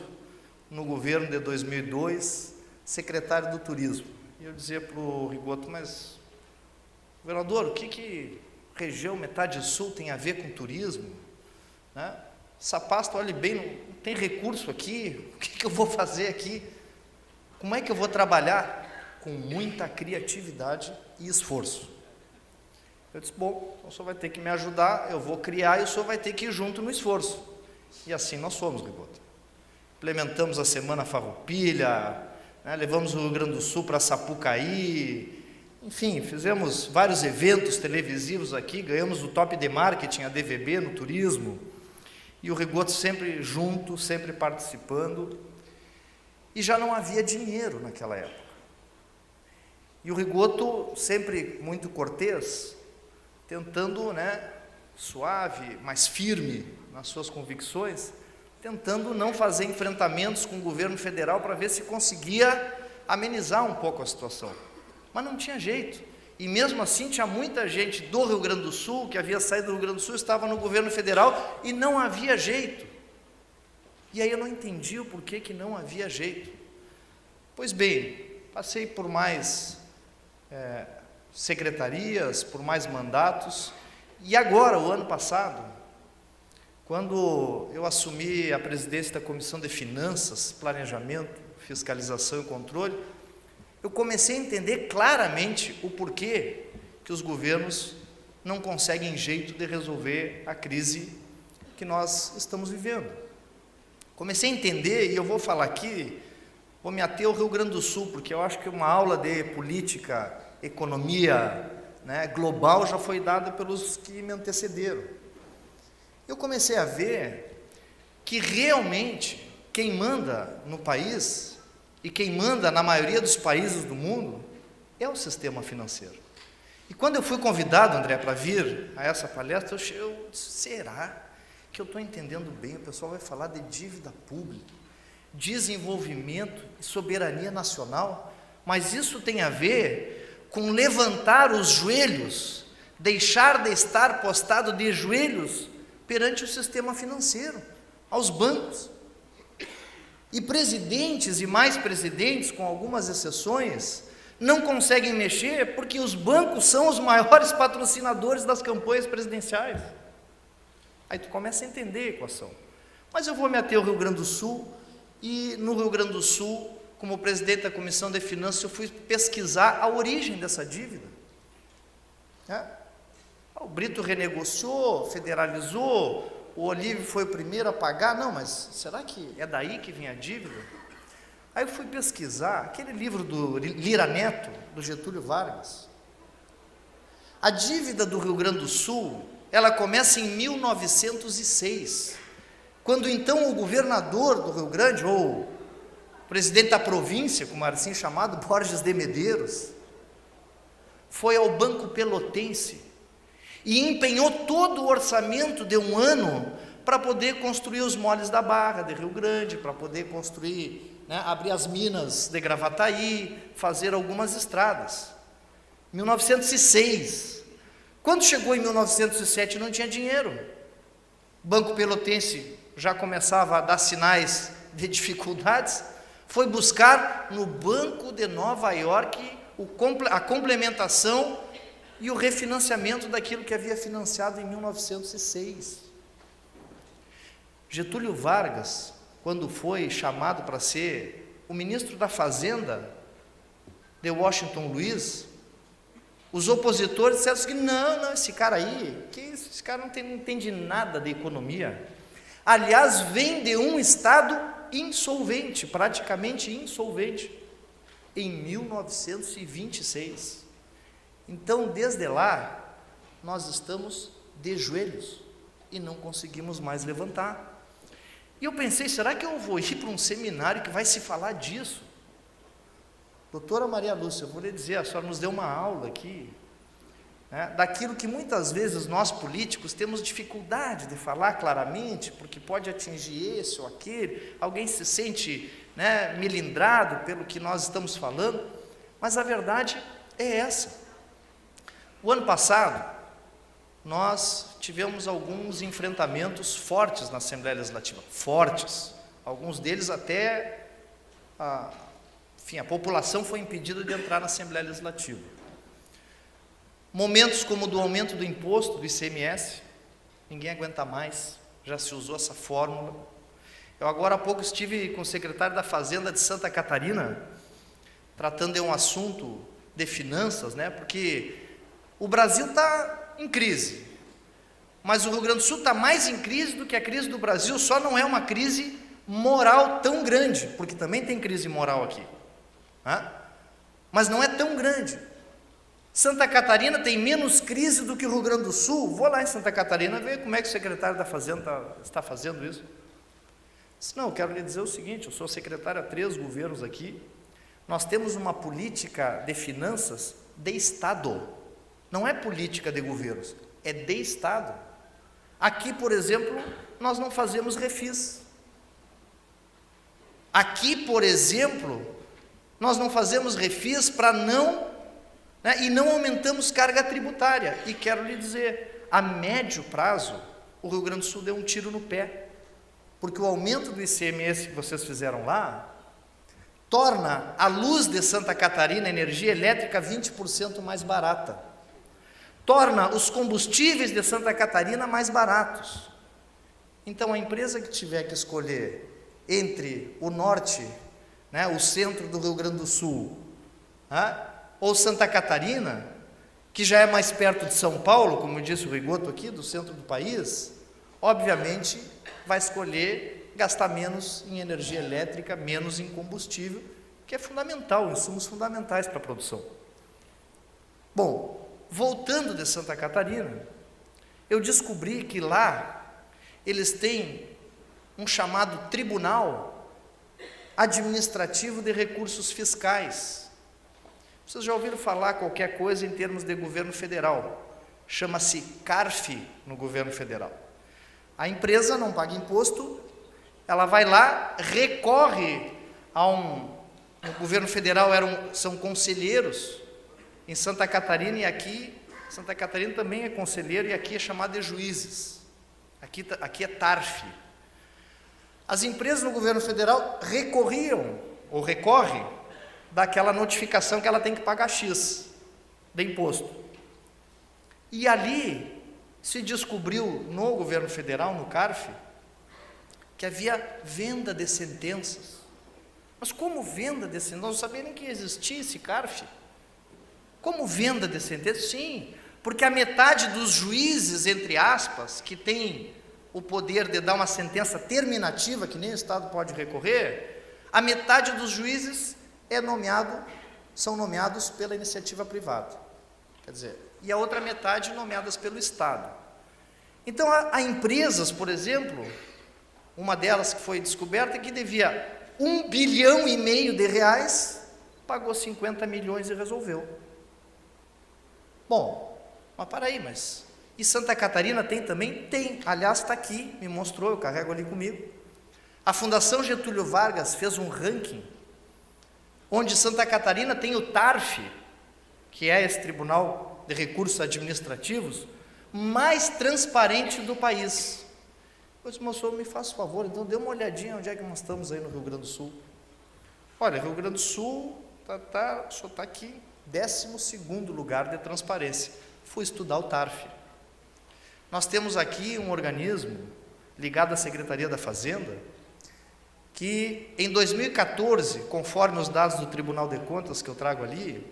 no governo de 2002, secretário do Turismo. E eu dizia para o Rigoto: mas, governador, o que região metade sul tem a ver com turismo? Sapasto, olhe bem, não tem recurso aqui, o que eu vou fazer aqui? Como é que eu vou trabalhar? Com muita criatividade e esforço. Eu disse: bom, então o senhor vai ter que me ajudar, eu vou criar e o senhor vai ter que ir junto no esforço. E assim nós fomos, Rigoto. Implementamos a Semana Farroupilha, levamos o Rio Grande do Sul para Sapucaí, enfim, fizemos vários eventos televisivos aqui, ganhamos o Top de Marketing, a DVB, no turismo, e o Rigoto sempre junto, sempre participando, e já não havia dinheiro naquela época. E o Rigoto, sempre muito cortês, tentando, suave, mais firme nas suas convicções, tentando não fazer enfrentamentos com o governo federal para ver se conseguia amenizar um pouco a situação. Mas não tinha jeito. E mesmo assim tinha muita gente do Rio Grande do Sul, que havia saído do Rio Grande do Sul, estava no governo federal e não havia jeito. E aí eu não entendi o porquê que não havia jeito. Pois bem, passei por mais secretarias, por mais mandatos, e agora, o ano passado, quando eu assumi a presidência da Comissão de Finanças, Planejamento, Fiscalização e Controle, eu comecei a entender claramente o porquê que os governos não conseguem jeito de resolver a crise que nós estamos vivendo. Comecei a entender, e eu vou falar aqui, vou me ater ao Rio Grande do Sul, porque eu acho que uma aula de política, economia, global já foi dada pelos que me antecederam. Eu comecei a ver que realmente quem manda no país e quem manda na maioria dos países do mundo é o sistema financeiro. E quando eu fui convidado, André, para vir a essa palestra, eu disse: será que eu estou entendendo bem? O pessoal vai falar de dívida pública, desenvolvimento e soberania nacional. mas isso tem a ver com levantar os joelhos, deixar de estar postado de joelhos perante o sistema financeiro, aos bancos. E presidentes e mais presidentes, com algumas exceções, não conseguem mexer porque os bancos são os maiores patrocinadores das campanhas presidenciais. Aí tu começa a entender a equação. Mas eu vou me ater ao Rio Grande do Sul, e no Rio Grande do Sul, como presidente da Comissão de Finanças, eu fui pesquisar a origem dessa dívida. O Brito renegociou, federalizou, o Olívio foi o primeiro a pagar. Não, mas será que é daí que vem a dívida? Aí eu fui pesquisar aquele livro do Lira Neto, do Getúlio Vargas. A dívida do Rio Grande do Sul, ela começa em 1906, quando então o governador do Rio Grande, ou o presidente da província, como era assim chamado, Borges de Medeiros, foi ao Banco Pelotense e empenhou todo o orçamento de um ano para poder construir os moles da Barra de Rio Grande, para poder construir, abrir as minas de Gravataí, fazer algumas estradas. 1906. Quando chegou em 1907 não tinha dinheiro. O Banco Pelotense já começava a dar sinais de dificuldades, foi buscar no Banco de Nova York a complementação e o refinanciamento daquilo que havia financiado em 1906. Getúlio Vargas, quando foi chamado para ser o ministro da Fazenda de Washington Luiz, os opositores disseram que não, esse cara aí, esse cara não entende nada de economia. Aliás, vem de um estado insolvente, praticamente insolvente, em 1926. Então, desde lá, nós estamos de joelhos e não conseguimos mais levantar. E eu pensei, será que eu vou ir para um seminário que vai se falar disso? Doutora Maria Lúcia, eu vou lhe dizer, a senhora nos deu uma aula aqui, daquilo que muitas vezes nós políticos temos dificuldade de falar claramente, porque pode atingir esse ou aquele, alguém se sente melindrado pelo que nós estamos falando, mas a verdade é essa. O ano passado, nós tivemos alguns enfrentamentos fortes na Assembleia Legislativa, fortes, alguns deles até, a população foi impedida de entrar na Assembleia Legislativa. Momentos como o do aumento do imposto, do ICMS, ninguém aguenta mais, já se usou essa fórmula. Eu agora há pouco estive com o secretário da Fazenda de Santa Catarina, tratando de um assunto de finanças, porque o Brasil está em crise, mas o Rio Grande do Sul está mais em crise do que a crise do Brasil, só não é uma crise moral tão grande, porque também tem crise moral aqui, mas não é tão grande. Santa Catarina tem menos crise do que o Rio Grande do Sul. Vou lá em Santa Catarina ver como é que o secretário da Fazenda está fazendo isso. Não, eu quero lhe dizer o seguinte, eu sou secretário há 3 governos aqui, nós temos uma política de finanças de Estado, não é política de governos, é de Estado. Aqui, por exemplo, nós não fazemos refis. Aqui, por exemplo, nós não fazemos refis para e não aumentamos carga tributária. E quero lhe dizer, a médio prazo, o Rio Grande do Sul deu um tiro no pé, porque o aumento do ICMS que vocês fizeram lá, torna a luz de Santa Catarina, energia elétrica, 20% mais barata. Torna os combustíveis de Santa Catarina mais baratos. Então, a empresa que tiver que escolher entre o norte, o centro do Rio Grande do Sul, ou Santa Catarina, que já é mais perto de São Paulo, como disse o Rigoto aqui, do centro do país, obviamente vai escolher gastar menos em energia elétrica, menos em combustível, que é fundamental, insumos fundamentais para a produção. Bom, voltando de Santa Catarina, eu descobri que lá eles têm um chamado Tribunal Administrativo de Recursos Fiscais. Vocês já ouviram falar qualquer coisa em termos de governo federal? Chama-se CARF no governo federal. A empresa não paga imposto, ela vai lá, recorre a no governo federal são conselheiros, em Santa Catarina e aqui, Santa Catarina também é conselheiro e aqui é chamado de juízes, aqui é TARF. As empresas no governo federal recorrem daquela notificação que ela tem que pagar X de imposto. E ali se descobriu no governo federal, no CARF, que havia venda de sentenças. Mas como venda de sentenças? Nós não sabíamos nem que existia esse CARF. Como venda de sentenças? Sim, porque a metade dos juízes, entre aspas, que tem o poder de dar uma sentença terminativa, que nem o Estado pode recorrer, a metade dos juízes são nomeados pela iniciativa privada. Quer dizer, e a outra metade nomeadas pelo Estado. Então, há empresas, por exemplo, uma delas que foi descoberta, que devia R$1,5 bilhão de reais, pagou 50 milhões e resolveu. Bom, mas para aí, e Santa Catarina tem também? Tem, aliás está aqui, me mostrou, eu carrego ali comigo. A Fundação Getúlio Vargas fez um ranking, onde Santa Catarina tem o TARF, que é esse Tribunal de Recursos Administrativos, mais transparente do país. Eu disse, moço, me faça o favor, então dê uma olhadinha onde é que nós estamos aí no Rio Grande do Sul. Olha, Rio Grande do Sul, o senhor está aqui, 12º lugar de transparência. Fui estudar o TARF. Nós temos aqui um organismo ligado à Secretaria da Fazenda, que em 2014, conforme os dados do Tribunal de Contas que eu trago ali,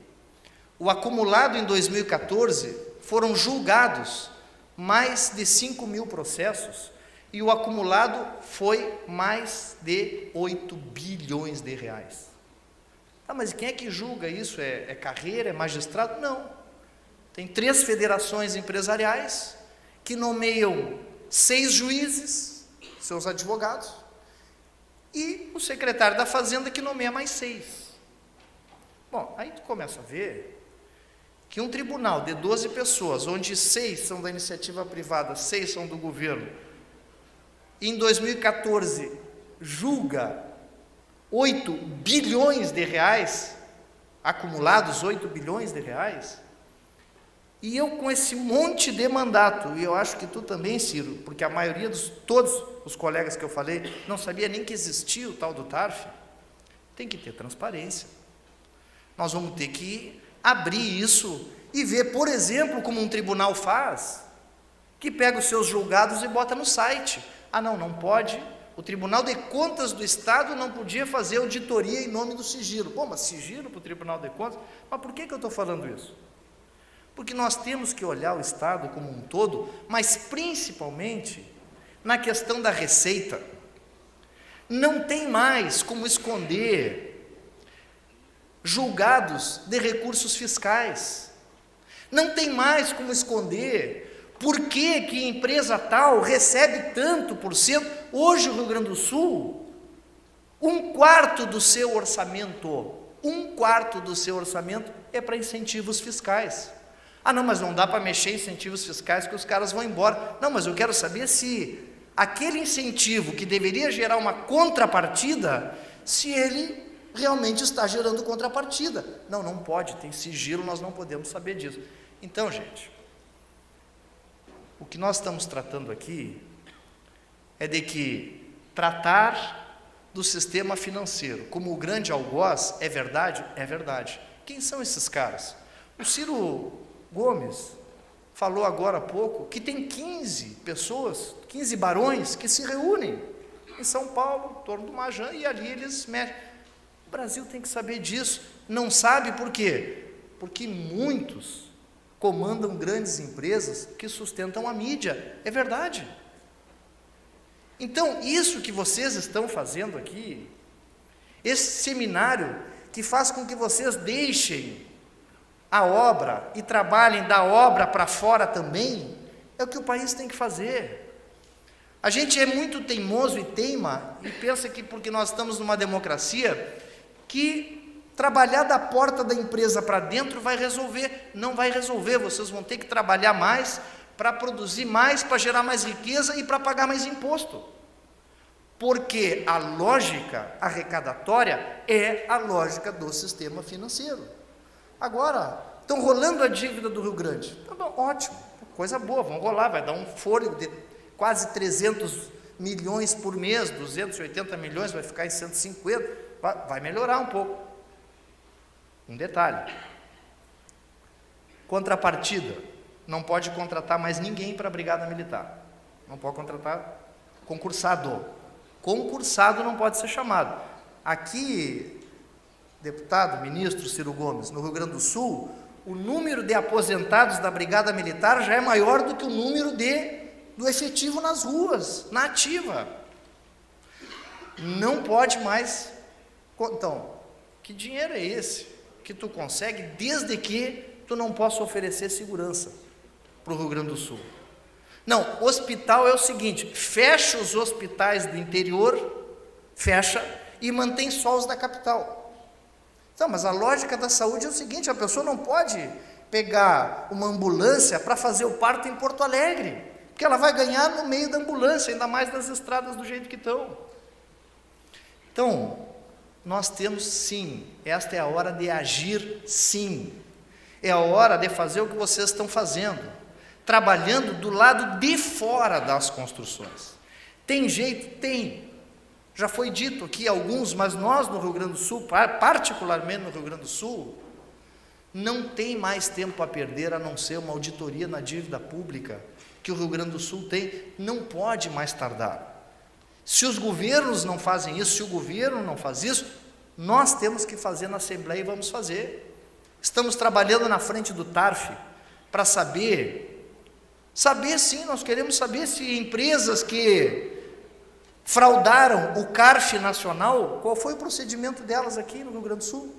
o acumulado em 2014 foram julgados mais de 5 mil processos e o acumulado foi mais de 8 bilhões de reais. Ah, mas quem é que julga isso? É carreira? É magistrado? Não. Tem 3 federações empresariais que nomeiam 6 juízes, seus advogados, e o secretário da Fazenda que nomeia mais 6. Bom, aí tu começa a ver que um tribunal de 12 pessoas, onde 6 são da iniciativa privada, 6 são do governo, em 2014 julga 8 bilhões de reais, acumulados 8 bilhões de reais, e eu com esse monte de mandato, e eu acho que tu também, Ciro, porque a maioria todos os colegas que eu falei, não sabia nem que existia o tal do TARF, tem que ter transparência. Nós vamos ter que abrir isso e ver, por exemplo, como um tribunal faz, que pega os seus julgados e bota no site. Ah, não pode. O Tribunal de Contas do Estado não podia fazer auditoria em nome do sigilo. Pô, mas sigilo para o Tribunal de Contas? Mas por que eu estou falando isso? Porque nós temos que olhar o Estado como um todo, mas principalmente na questão da receita. Não tem mais como esconder julgados de recursos fiscais. Não tem mais como esconder por que empresa tal recebe tanto por cento. Hoje o Rio Grande do Sul, 1/4 do seu orçamento, 1/4 do seu orçamento é para incentivos fiscais. Ah, não, mas não dá para mexer em incentivos fiscais que os caras vão embora. Não, mas eu quero saber se aquele incentivo que deveria gerar uma contrapartida, se ele realmente está gerando contrapartida. Não pode, tem sigilo, nós não podemos saber disso. Então, gente, o que nós estamos tratando aqui é de que tratar do sistema financeiro como o grande algoz é verdade? É verdade. Quem são esses caras? O Ciro Gomes falou agora há pouco que tem 15 pessoas, 15 barões que se reúnem em São Paulo, em torno do Majan, e ali eles mexem. O Brasil tem que saber disso. Não sabe por quê? Porque muitos comandam grandes empresas que sustentam a mídia. É verdade. Então, isso que vocês estão fazendo aqui, esse seminário que faz com que vocês deixem a obra e trabalhem da obra para fora também, é o que o país tem que fazer. A gente é muito teimoso e teima e pensa que porque nós estamos numa democracia, que trabalhar da porta da empresa para dentro vai resolver. Não vai resolver, vocês vão ter que trabalhar mais para produzir mais, para gerar mais riqueza e para pagar mais imposto. porque a lógica arrecadatória é a lógica do sistema financeiro. Agora, estão rolando a dívida do Rio Grande. Tá bom, ótimo, coisa boa, vamos rolar, vai dar um fôlego de quase 300 milhões por mês, 280 milhões, vai ficar em 150, vai melhorar um pouco. Um detalhe: contrapartida, não pode contratar mais ninguém para a Brigada Militar. Não pode contratar concursado. Concursado não pode ser chamado. Aqui, deputado, ministro Ciro Gomes, no Rio Grande do Sul, o número de aposentados da Brigada Militar já é maior do que o número do efetivo nas ruas, na ativa. Não pode mais. Então, que dinheiro é esse que tu consegue, desde que tu não possa oferecer segurança para o Rio Grande do Sul? Não, hospital é o seguinte: fecha os hospitais do interior, fecha, e mantém só os da capital. Então, mas a lógica da saúde é o seguinte: a pessoa não pode pegar uma ambulância para fazer o parto em Porto Alegre, porque ela vai ganhar no meio da ambulância, ainda mais nas estradas do jeito que estão. Então, nós temos sim, esta é a hora de agir sim, é a hora de fazer o que vocês estão fazendo, trabalhando do lado de fora das construções. Tem jeito? Tem. Já foi dito aqui alguns, mas nós no Rio Grande do Sul, particularmente no Rio Grande do Sul, não tem mais tempo a perder a não ser uma auditoria na dívida pública que o Rio Grande do Sul tem, não pode mais tardar. Se os governos não fazem isso, se o governo não faz isso, nós temos que fazer na Assembleia e vamos fazer. Estamos trabalhando na frente do TARF para saber sim, nós queremos saber se empresas que fraudaram o CARF nacional, qual foi o procedimento delas aqui no Rio Grande do Sul?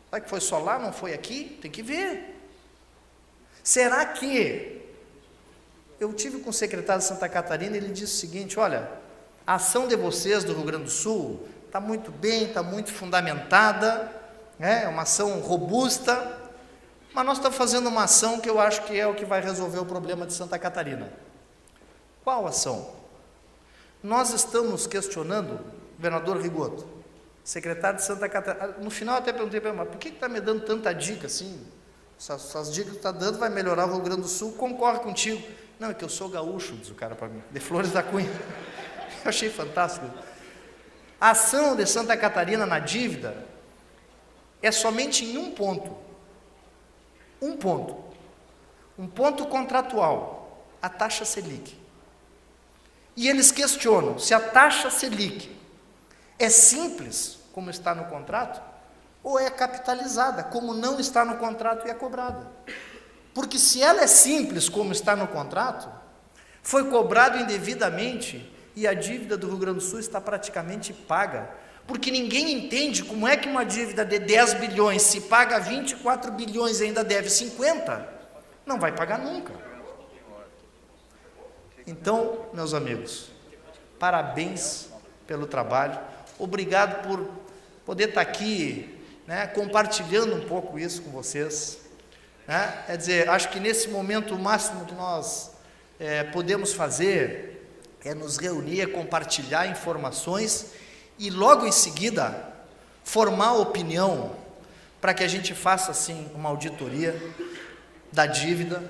Será que foi só lá, não foi aqui? Tem que ver. Será que... Eu tive com o secretário de Santa Catarina, ele disse o seguinte: olha, a ação de vocês do Rio Grande do Sul está muito bem, está muito fundamentada, é uma ação robusta, mas nós estamos fazendo uma ação que eu acho que é o que vai resolver o problema de Santa Catarina. Qual ação? Nós estamos questionando, governador Rigoto, secretário de Santa Catarina, no final até perguntei para ele: mas por que está me dando tanta dica assim? Essas dicas que está dando vai melhorar o Rio Grande do Sul, concorre contigo. Não, é que eu sou gaúcho, diz o cara para mim, de Flores da Cunha. Eu achei fantástico. A ação de Santa Catarina na dívida é somente em um ponto. Um ponto contratual, a taxa Selic. E eles questionam se a taxa Selic é simples, como está no contrato, ou é capitalizada, como não está no contrato e é cobrada. Porque se ela é simples, como está no contrato, foi cobrado indevidamente e a dívida do Rio Grande do Sul está praticamente paga. Porque ninguém entende como é que uma dívida de 10 bilhões, se paga 24 bilhões e ainda deve 50, não vai pagar nunca. Então, meus amigos, parabéns pelo trabalho, obrigado por poder estar aqui, compartilhando um pouco isso com vocês. Quer dizer, acho que nesse momento o máximo que nós podemos fazer é nos reunir, compartilhar informações e logo em seguida formar opinião para que a gente faça assim uma auditoria da dívida,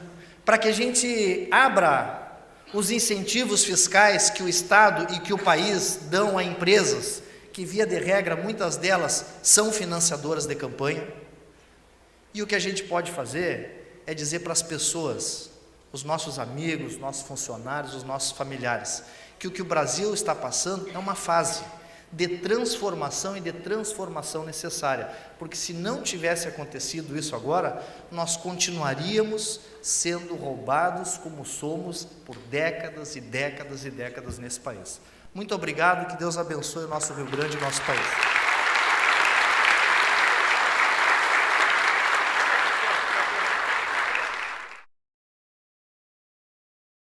para que a gente abra os incentivos fiscais que o Estado e que o país dão a empresas que, via de regra, muitas delas são financiadoras de campanha. E o que a gente pode fazer é dizer para as pessoas, os nossos amigos, os nossos funcionários, os nossos familiares, que o que o Brasil está passando é uma fase de transformação e de transformação necessária, porque se não tivesse acontecido isso agora, nós continuaríamos sendo roubados como somos por décadas e décadas e décadas nesse país. Muito obrigado, que Deus abençoe o nosso Rio Grande e o nosso país.